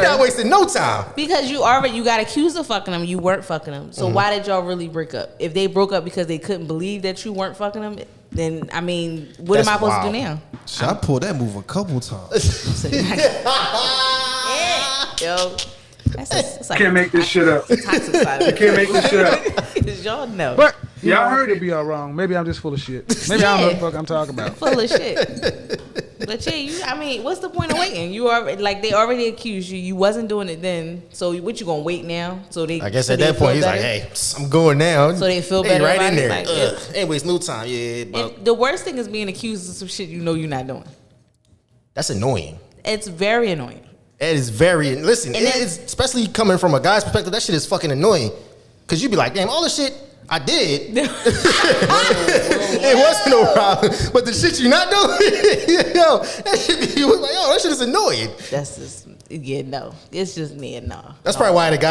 not wasting no time. Because you got accused of fucking them, you weren't fucking them. So why did y'all really break up? If they broke up because they couldn't believe that you weren't fucking them, then I mean, what am I supposed to do now? Shit, I pulled that move a couple times. Yo. That's like can't make this shit up. You can't make this shit up. Y'all know. But y'all heard it be all wrong. Maybe I'm just full of shit. Maybe I don't know what the fuck I'm talking about. Full of shit. But yeah, what's the point of waiting? You are they already accused you. You wasn't doing it then. So what you gonna wait now? So I guess at that point he's like, hey, I'm going now. So they feel better right about in there. Like, anyways, no time. Yeah. The worst thing is being accused of some shit you know you're not doing. That's annoying. It's very annoying. It is very, listen, it's especially coming from a guy's perspective, that shit is fucking annoying. Cause you be like, damn, all the shit I did, it wasn't no problem. But the shit you not doing, that shit be like, that shit is annoying. That's just, no. It's just me and no. That's probably why it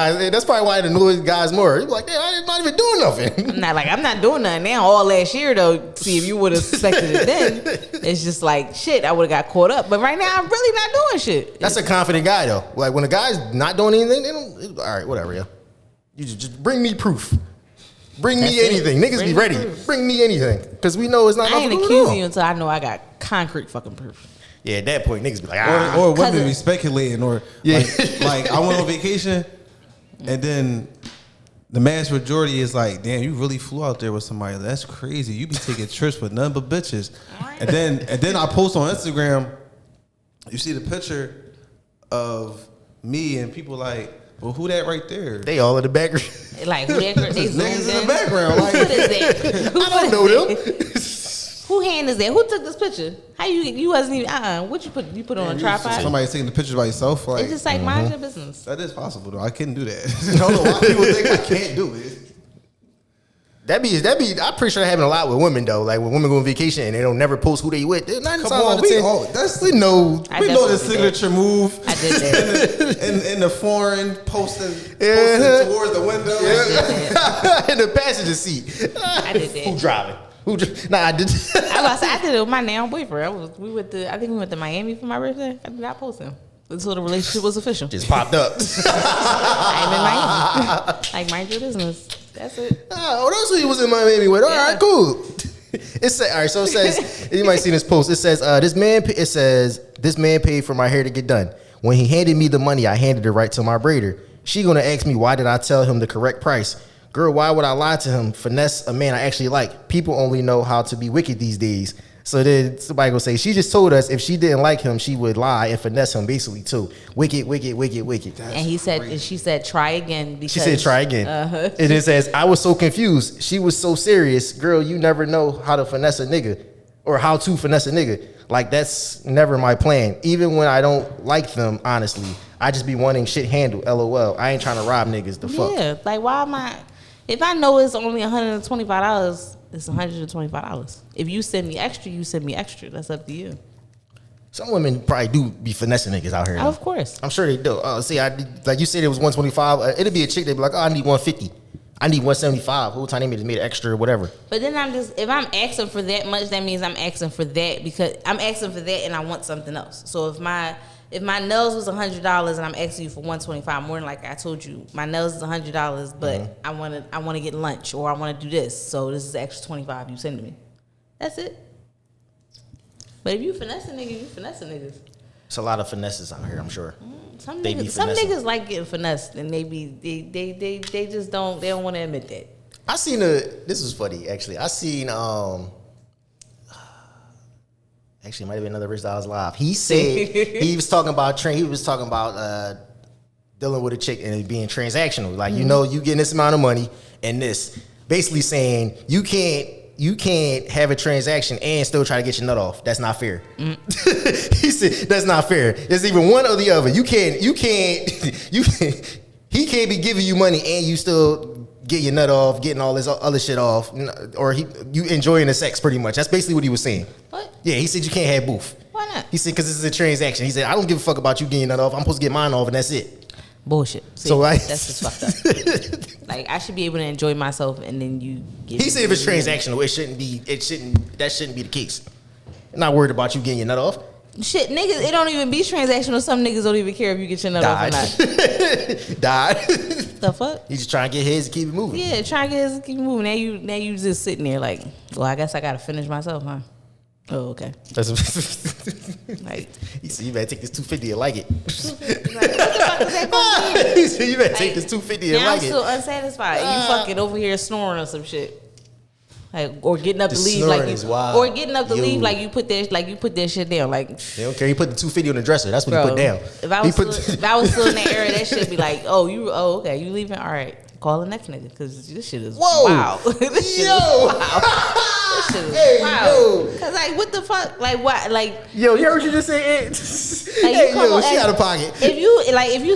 annoys guys more. You're like, damn, I'm not even doing nothing. I'm not doing nothing now. All last year though, see if you would have suspected it then, it's just like, shit, I would have got caught up. But right now, I'm really not doing shit. That's a confident guy though. Like when a guy's not doing anything, they don't, all right, whatever, yo. You just bring me proof. Bring me anything. Niggas be ready. Bring me anything. Because we know it's not nothing. I ain't accusing you until I know I got concrete fucking proof. Yeah, at that point, niggas be like, Or women be speculating. Or, like I went on vacation, and then the mass majority is like, damn, you really flew out there with somebody. That's crazy. You be taking trips with none but bitches. And then I post on Instagram, you see the picture of me and people like, well, who that right there? They all in the background. Like, who that girl? They Niggas in the background. Like, what is that? I don't know them. Who hand is that? Who took this picture? How you wasn't even what you put? You put it on a tripod? Somebody taking the pictures by yourself. Like, It's just like mind your business. that is possible though. I couldn't do that. I don't know why people think I can't do it. That be. I'm pretty sure that happen a lot with women though. Like when women go on vacation and they don't never post who they with. Come on, we know the signature move. I did that. in the foreign posting towards the window. In the passenger seat. I did that. Who driving? Nah, I did. I did it with my now boyfriend. I think we went to Miami for my birthday. I did not post him until the relationship was official. Just popped up. I'm in Miami. Like, mind your business. That's it. Oh, that's who he was in Miami with. All right, cool. All right, so it says, you might see this post. It says, this man paid for my hair to get done. When he handed me the money, I handed it right to my braider. She gonna ask me, why did I tell him the correct price? Girl, why would I lie to him? Finesse a man I actually like. People only know how to be wicked these days. So then somebody gonna say, she just told us if she didn't like him, she would lie and finesse him basically too. Wicked. And she said, try again. Because, she said, try again. And it says, I was so confused. She was so serious. Girl, you never know how to finesse a nigga or how to finesse a nigga. Like, that's never my plan. Even when I don't like them, honestly, I just be wanting shit handled. LOL. I ain't trying to rob niggas. The fuck. Yeah, like, why am I? If I know it's only $125, it's $125. If you send me extra, you send me extra. That's up to you. Some women probably do be finessing niggas out here. Of course. I'm sure they do. Like you said, it was 125. It'd be a chick. They'd be like, oh, I need 150. I need 175. Whole time they made it extra or whatever. But then if I'm asking for that much, that means I'm asking for that because I'm asking for that and I want something else. So if my nails was $100 and I'm asking you for $125, more than like I told you, my nails is $100, but I want to get lunch or I want to do this, so this is extra $25 you send to me. That's it. But if you finessing niggas, you finessing niggas. It's a lot of finesses out here, I'm sure. Some niggas like getting finessed, and they just don't want to admit that. I seen this was funny actually. I seen actually, it might have been another Rich Dollars Live. He said he was talking about dealing with a chick and it being transactional. Like, you know, you getting this amount of money and this. Basically saying you can't have a transaction and still try to get your nut off. That's not fair. He said that's not fair. It's even one or the other. He can't be giving you money and you still get your nut off, getting all this other shit off, or you enjoying the sex pretty much. That's basically what he was saying. What? Yeah, he said you can't have both. Why not? He said because this is a transaction. He said I don't give a fuck about you getting your nut off. I'm supposed to get mine off and that's it. Bullshit. See, So that's just fucked up. Like, I should be able to enjoy myself and then you give He said if it's transactional, that shouldn't be the case. I'm not worried about you getting your nut off. Shit, niggas, it don't even be transactional. Some niggas don't even care if you get your nut off or not. Died. The fuck? He's just trying to get his and keep it moving. Yeah, trying to get his and keep it moving. Now you just sitting there like, well, I guess I gotta finish myself, huh? Oh, okay. Like, he said, you better take this 250 and like it. like, what the fuck is that gonna do? He said, you better take this 250 and now like I'm it. still unsatisfied. You fucking over here snoring or some shit. Like, or getting up The to leave snoring like is you, wild. or getting up to Yo. leave like you put that shit down. Like, They don't care. He put the 250 on the dresser. That's what bro, he put down. if I was still in that area, that shit be like, okay, you leaving? All right, call the next nigga because this shit is wild. This shit is wild. This shit is wild. Cause like, what the fuck? Like, what? Like, Yo, you heard what you just said? like, Hey, yo, she out of pocket. If you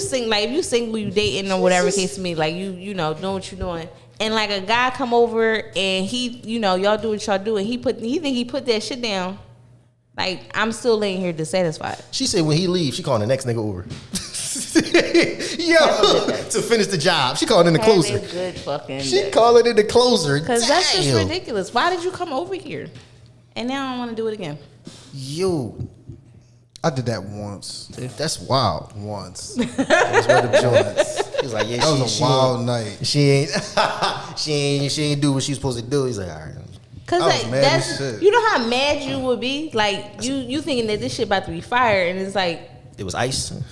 single, you dating or whatever case to me, like you know, doing what you doing. And like a guy come over and he, you know, y'all do what y'all do, and he think he put that shit down. Like, I'm still laying here dissatisfied. She said when he leaves, she calling the next nigga over. Yo, to finish the job. She calling in the closer. Good fucking. She calling in the closer. Because that's just ridiculous. Why did you come over here? And now I don't want to do it again. Yo, I did that once. that's wild. Once. It was one of them joints. He was like, yeah, That was a wild night. She ain't do what she was supposed to do. He's like, all right. Cause I was like mad as that's shit. you know how mad you would be. Like you thinking that this shit about to be fire, and it's like It was ice. and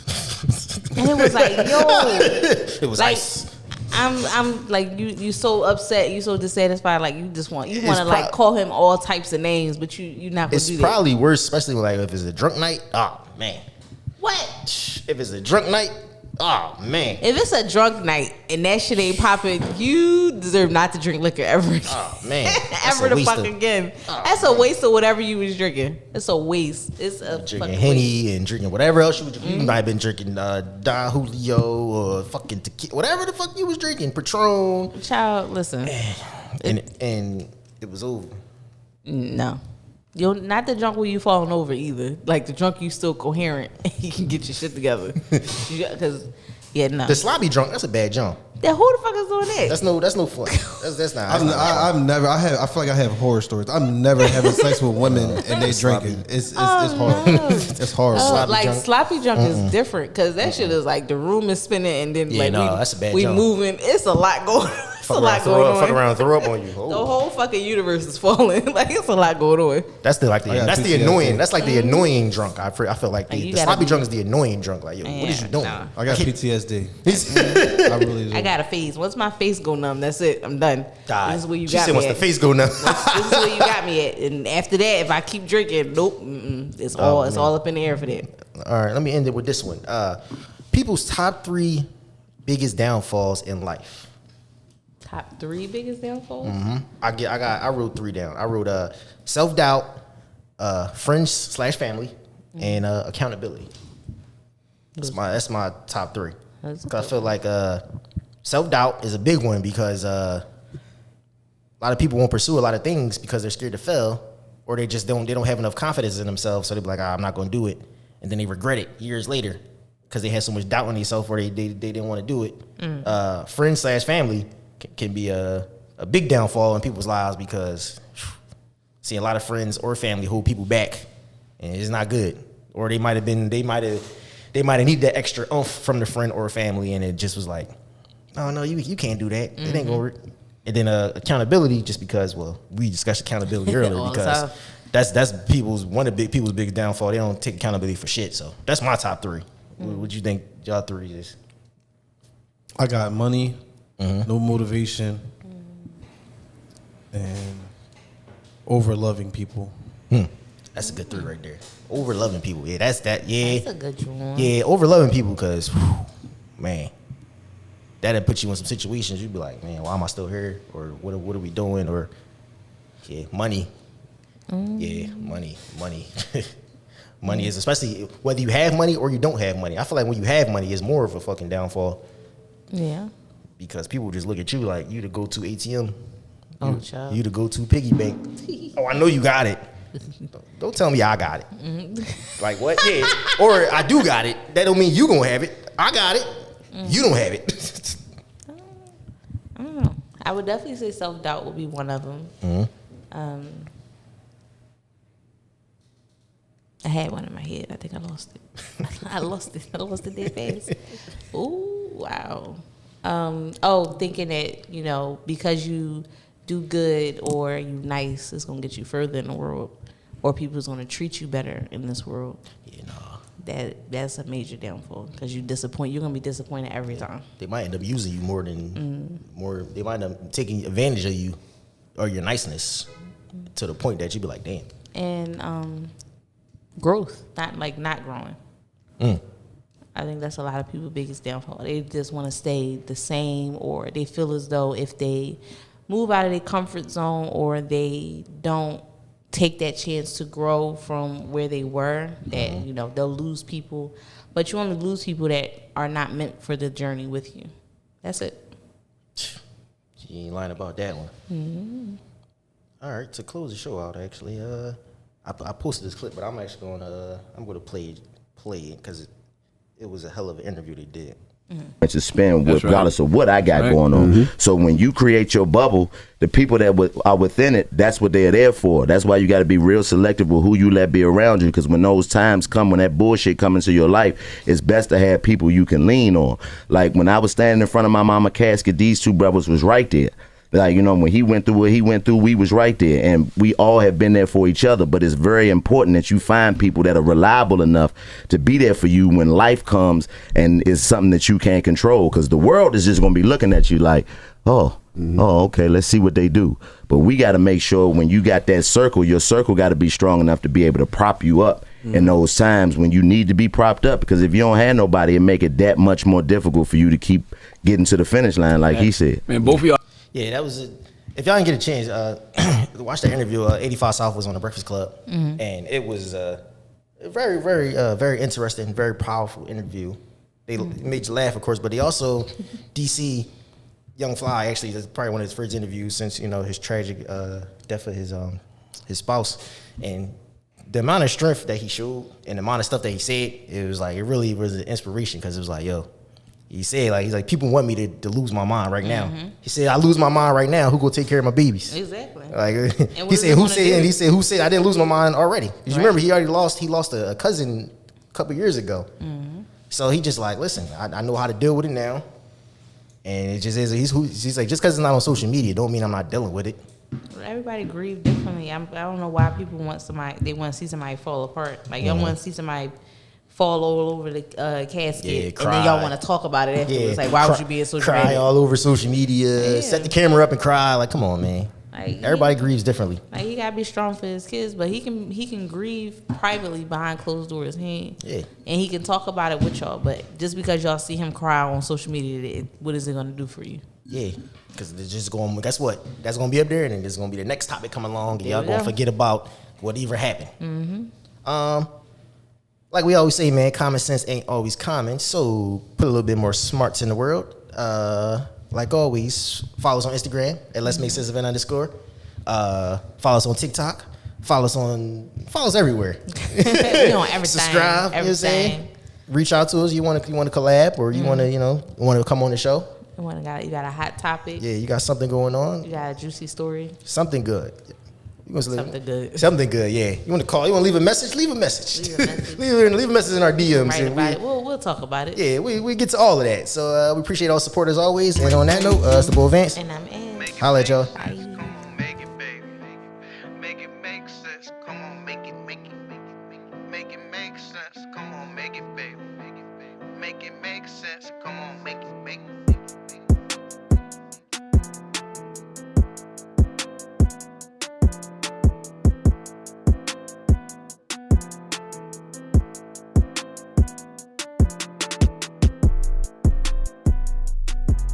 it was like yo, It was like ice. I'm like you so upset, you so dissatisfied, like you want to like call him all types of names, but you're not gonna do that. It's probably worse, especially like if it's a drunk night. Oh man. What? If it's a drunk night, oh man. If it's a drunk night and that shit ain't popping, you deserve not to drink liquor ever again. Oh man. Ever the fuck again. That's a waste of whatever you was drinking. It's a waste. It's a drinking Henny and drinking whatever else you was drinking. You might have been drinking Don Julio or fucking tequila, whatever the fuck you was drinking, Patron. Child, listen. And it was over. No. You're not the drunk where you falling over either. Like the drunk you still coherent. You can get your shit together. Because no. The sloppy drunk, that's a bad jump. Then who the fuck is doing that? That's no fun. That's not. I feel like I have horror stories. I'm never having sex with women and they drinking. It's hard. No. It's hard. Sloppy drunk is different because that shit is like the room is spinning and then that's a bad we jump. Moving. It's a lot going on. Fuck around and throw up on you. Oh. The whole fucking universe is falling. Like it's a lot going on. That's the annoying. That's like the annoying drunk. I feel like the sloppy drunk is the annoying drunk. Like, yo, what is you doing? I got PTSD. I really do. I got a phase. Once my face go numb, that's it. I'm done. This is where you got me. She said once the face go numb. This is where you got me at. And after that, if I keep drinking, nope. It's all up in the air for that. All right, let me end it with this one. People's top 3 biggest downfalls in life. Top 3 biggest downfalls? Mm-hmm. I wrote 3 down. I wrote self-doubt, friends/family, and accountability. That's my top 3. Cause I feel like self-doubt is a big one because a lot of people won't pursue a lot of things because they're scared to fail, or they don't have enough confidence in themselves, so they be like, I'm not going to do it, and then they regret it years later because they had so much doubt in themselves, or they didn't want to do it. Friends/family can be a big downfall in people's lives because see a lot of friends or family hold people back, and it's not good. Or they might have needed that extra oomph from the friend or family, and it just was like, oh no, you can't do that. It ain't gonna work. And then accountability, just because we discussed accountability earlier because that's one of people's big downfall. They don't take accountability for shit. So that's my top 3. What do you think y'all 3 is? I got money. No motivation, and over loving people. That's a good 3 right there. Over loving people, yeah, that's that. Yeah, that's a good one. Yeah, over loving people because, man, that'll put you in some situations. You'd be like, man, why am I still here? Or what are we doing? Or money. Yeah, money. Money is, especially whether you have money or you don't have money. I feel like when you have money, it's more of a fucking downfall. Yeah. Because people just look at you like you the go-to ATM. Child. You the go-to piggy bank. Oh, I know you got it. Don't tell me I got it. Like what? Yeah. Or I do got it. That don't mean you gonna have it. I got it. You don't have it. I don't know. I would definitely say self-doubt would be one of them. I had one in my head. I think I lost it. I lost it that fast. Ooh, wow. Thinking that, because you do good or you nice, it's going to get you further in the world, or people's going to treat you better in this world. That's a major downfall because you're going to be disappointed every time. They might end up using you more than they might end up taking advantage of you or your niceness to the point that you be like, damn. And growth, not growing. I think that's a lot of people's biggest downfall. They just want to stay the same, or they feel as though if they move out of their comfort zone or they don't take that chance to grow from where they were, that they'll lose people. But you only lose people that are not meant for the journey with you. That's it. She ain't lying about that one. All right, to close the show out, actually, I posted this clip, but I'm actually going to play it because it was a hell of an interview they did. To spend regardless of what I got going on. So when you create your bubble, the people that are within it, that's what they're there for. That's why you got to be real selective with who you let be around you, because when those times come, when that bullshit come into your life, it's best to have people you can lean on. Like when I was standing in front of my mama casket, these 2 brothers was right there. Like, when he went through what he went through, we was right there, and we all have been there for each other. But it's very important that you find people that are reliable enough to be there for you when life comes and it's something that you can't control, because the world is just going to be looking at you like, oh, okay, let's see what they do. But we got to make sure when you got that circle, your circle got to be strong enough to be able to prop you up in those times when you need to be propped up. Because if you don't have nobody, it make it that much more difficult for you to keep getting to the finish line, like he said. Man, both of y'all. Yeah, that was it. If y'all didn't get a chance, watch the interview. 85 South was on the Breakfast Club, and it was a very, very interesting, very powerful interview. They made you laugh, of course, but they also DC Young Fly. Actually, that's probably one of his first interviews since his tragic death of his spouse, and the amount of strength that he showed and the amount of stuff that he said, it was like, it really was an inspiration, because it was like, yo. He said, he's like, people want me to lose my mind right now. He said, I lose my mind right now. Who gonna take care of my babies? Exactly. Like he said, who said I didn't lose my mind already? Because remember, he lost a cousin a couple years ago. So he just like, listen, I know how to deal with it now, and it just is. He's like, just because it's not on social media, don't mean I'm not dealing with it. Everybody grieve differently. I don't know why people want somebody. They want to see somebody fall apart. Like y'all want to see somebody fall all over the casket, and then y'all want to talk about it afterwards. Like, why would you be a social media? Cry all over social media, set the camera up and cry. Like, come on, man. Like, everybody grieves differently. Like, he gotta be strong for his kids, but he can grieve privately behind closed doors. And he can talk about it with y'all. But just because y'all see him cry on social media, what is it gonna do for you? Yeah, because it's just going. Guess what? That's gonna be up there, and then there's gonna be the next topic coming along, and y'all gonna forget about what even happened. Like we always say, man, common sense ain't always common. So put a little bit more smarts in the world. Like always, follow us on Instagram at Letsmakesenseofit_. Follow us on TikTok. Follow us everywhere. We on everything. Subscribe. You know what I'm saying? Reach out to us. You want to collab, or you want to come on the show. You got a hot topic. Yeah, you got something going on. You got a juicy story. Something good. Something good, yeah. You want to call? You want to leave a message? Leave a message. leave a message in our DMs. We'll talk about it. Yeah, we get to all of that. So we appreciate all support as always. And on that note, it's the boy Vance. And I'm Ann. Holla at y'all. Bye.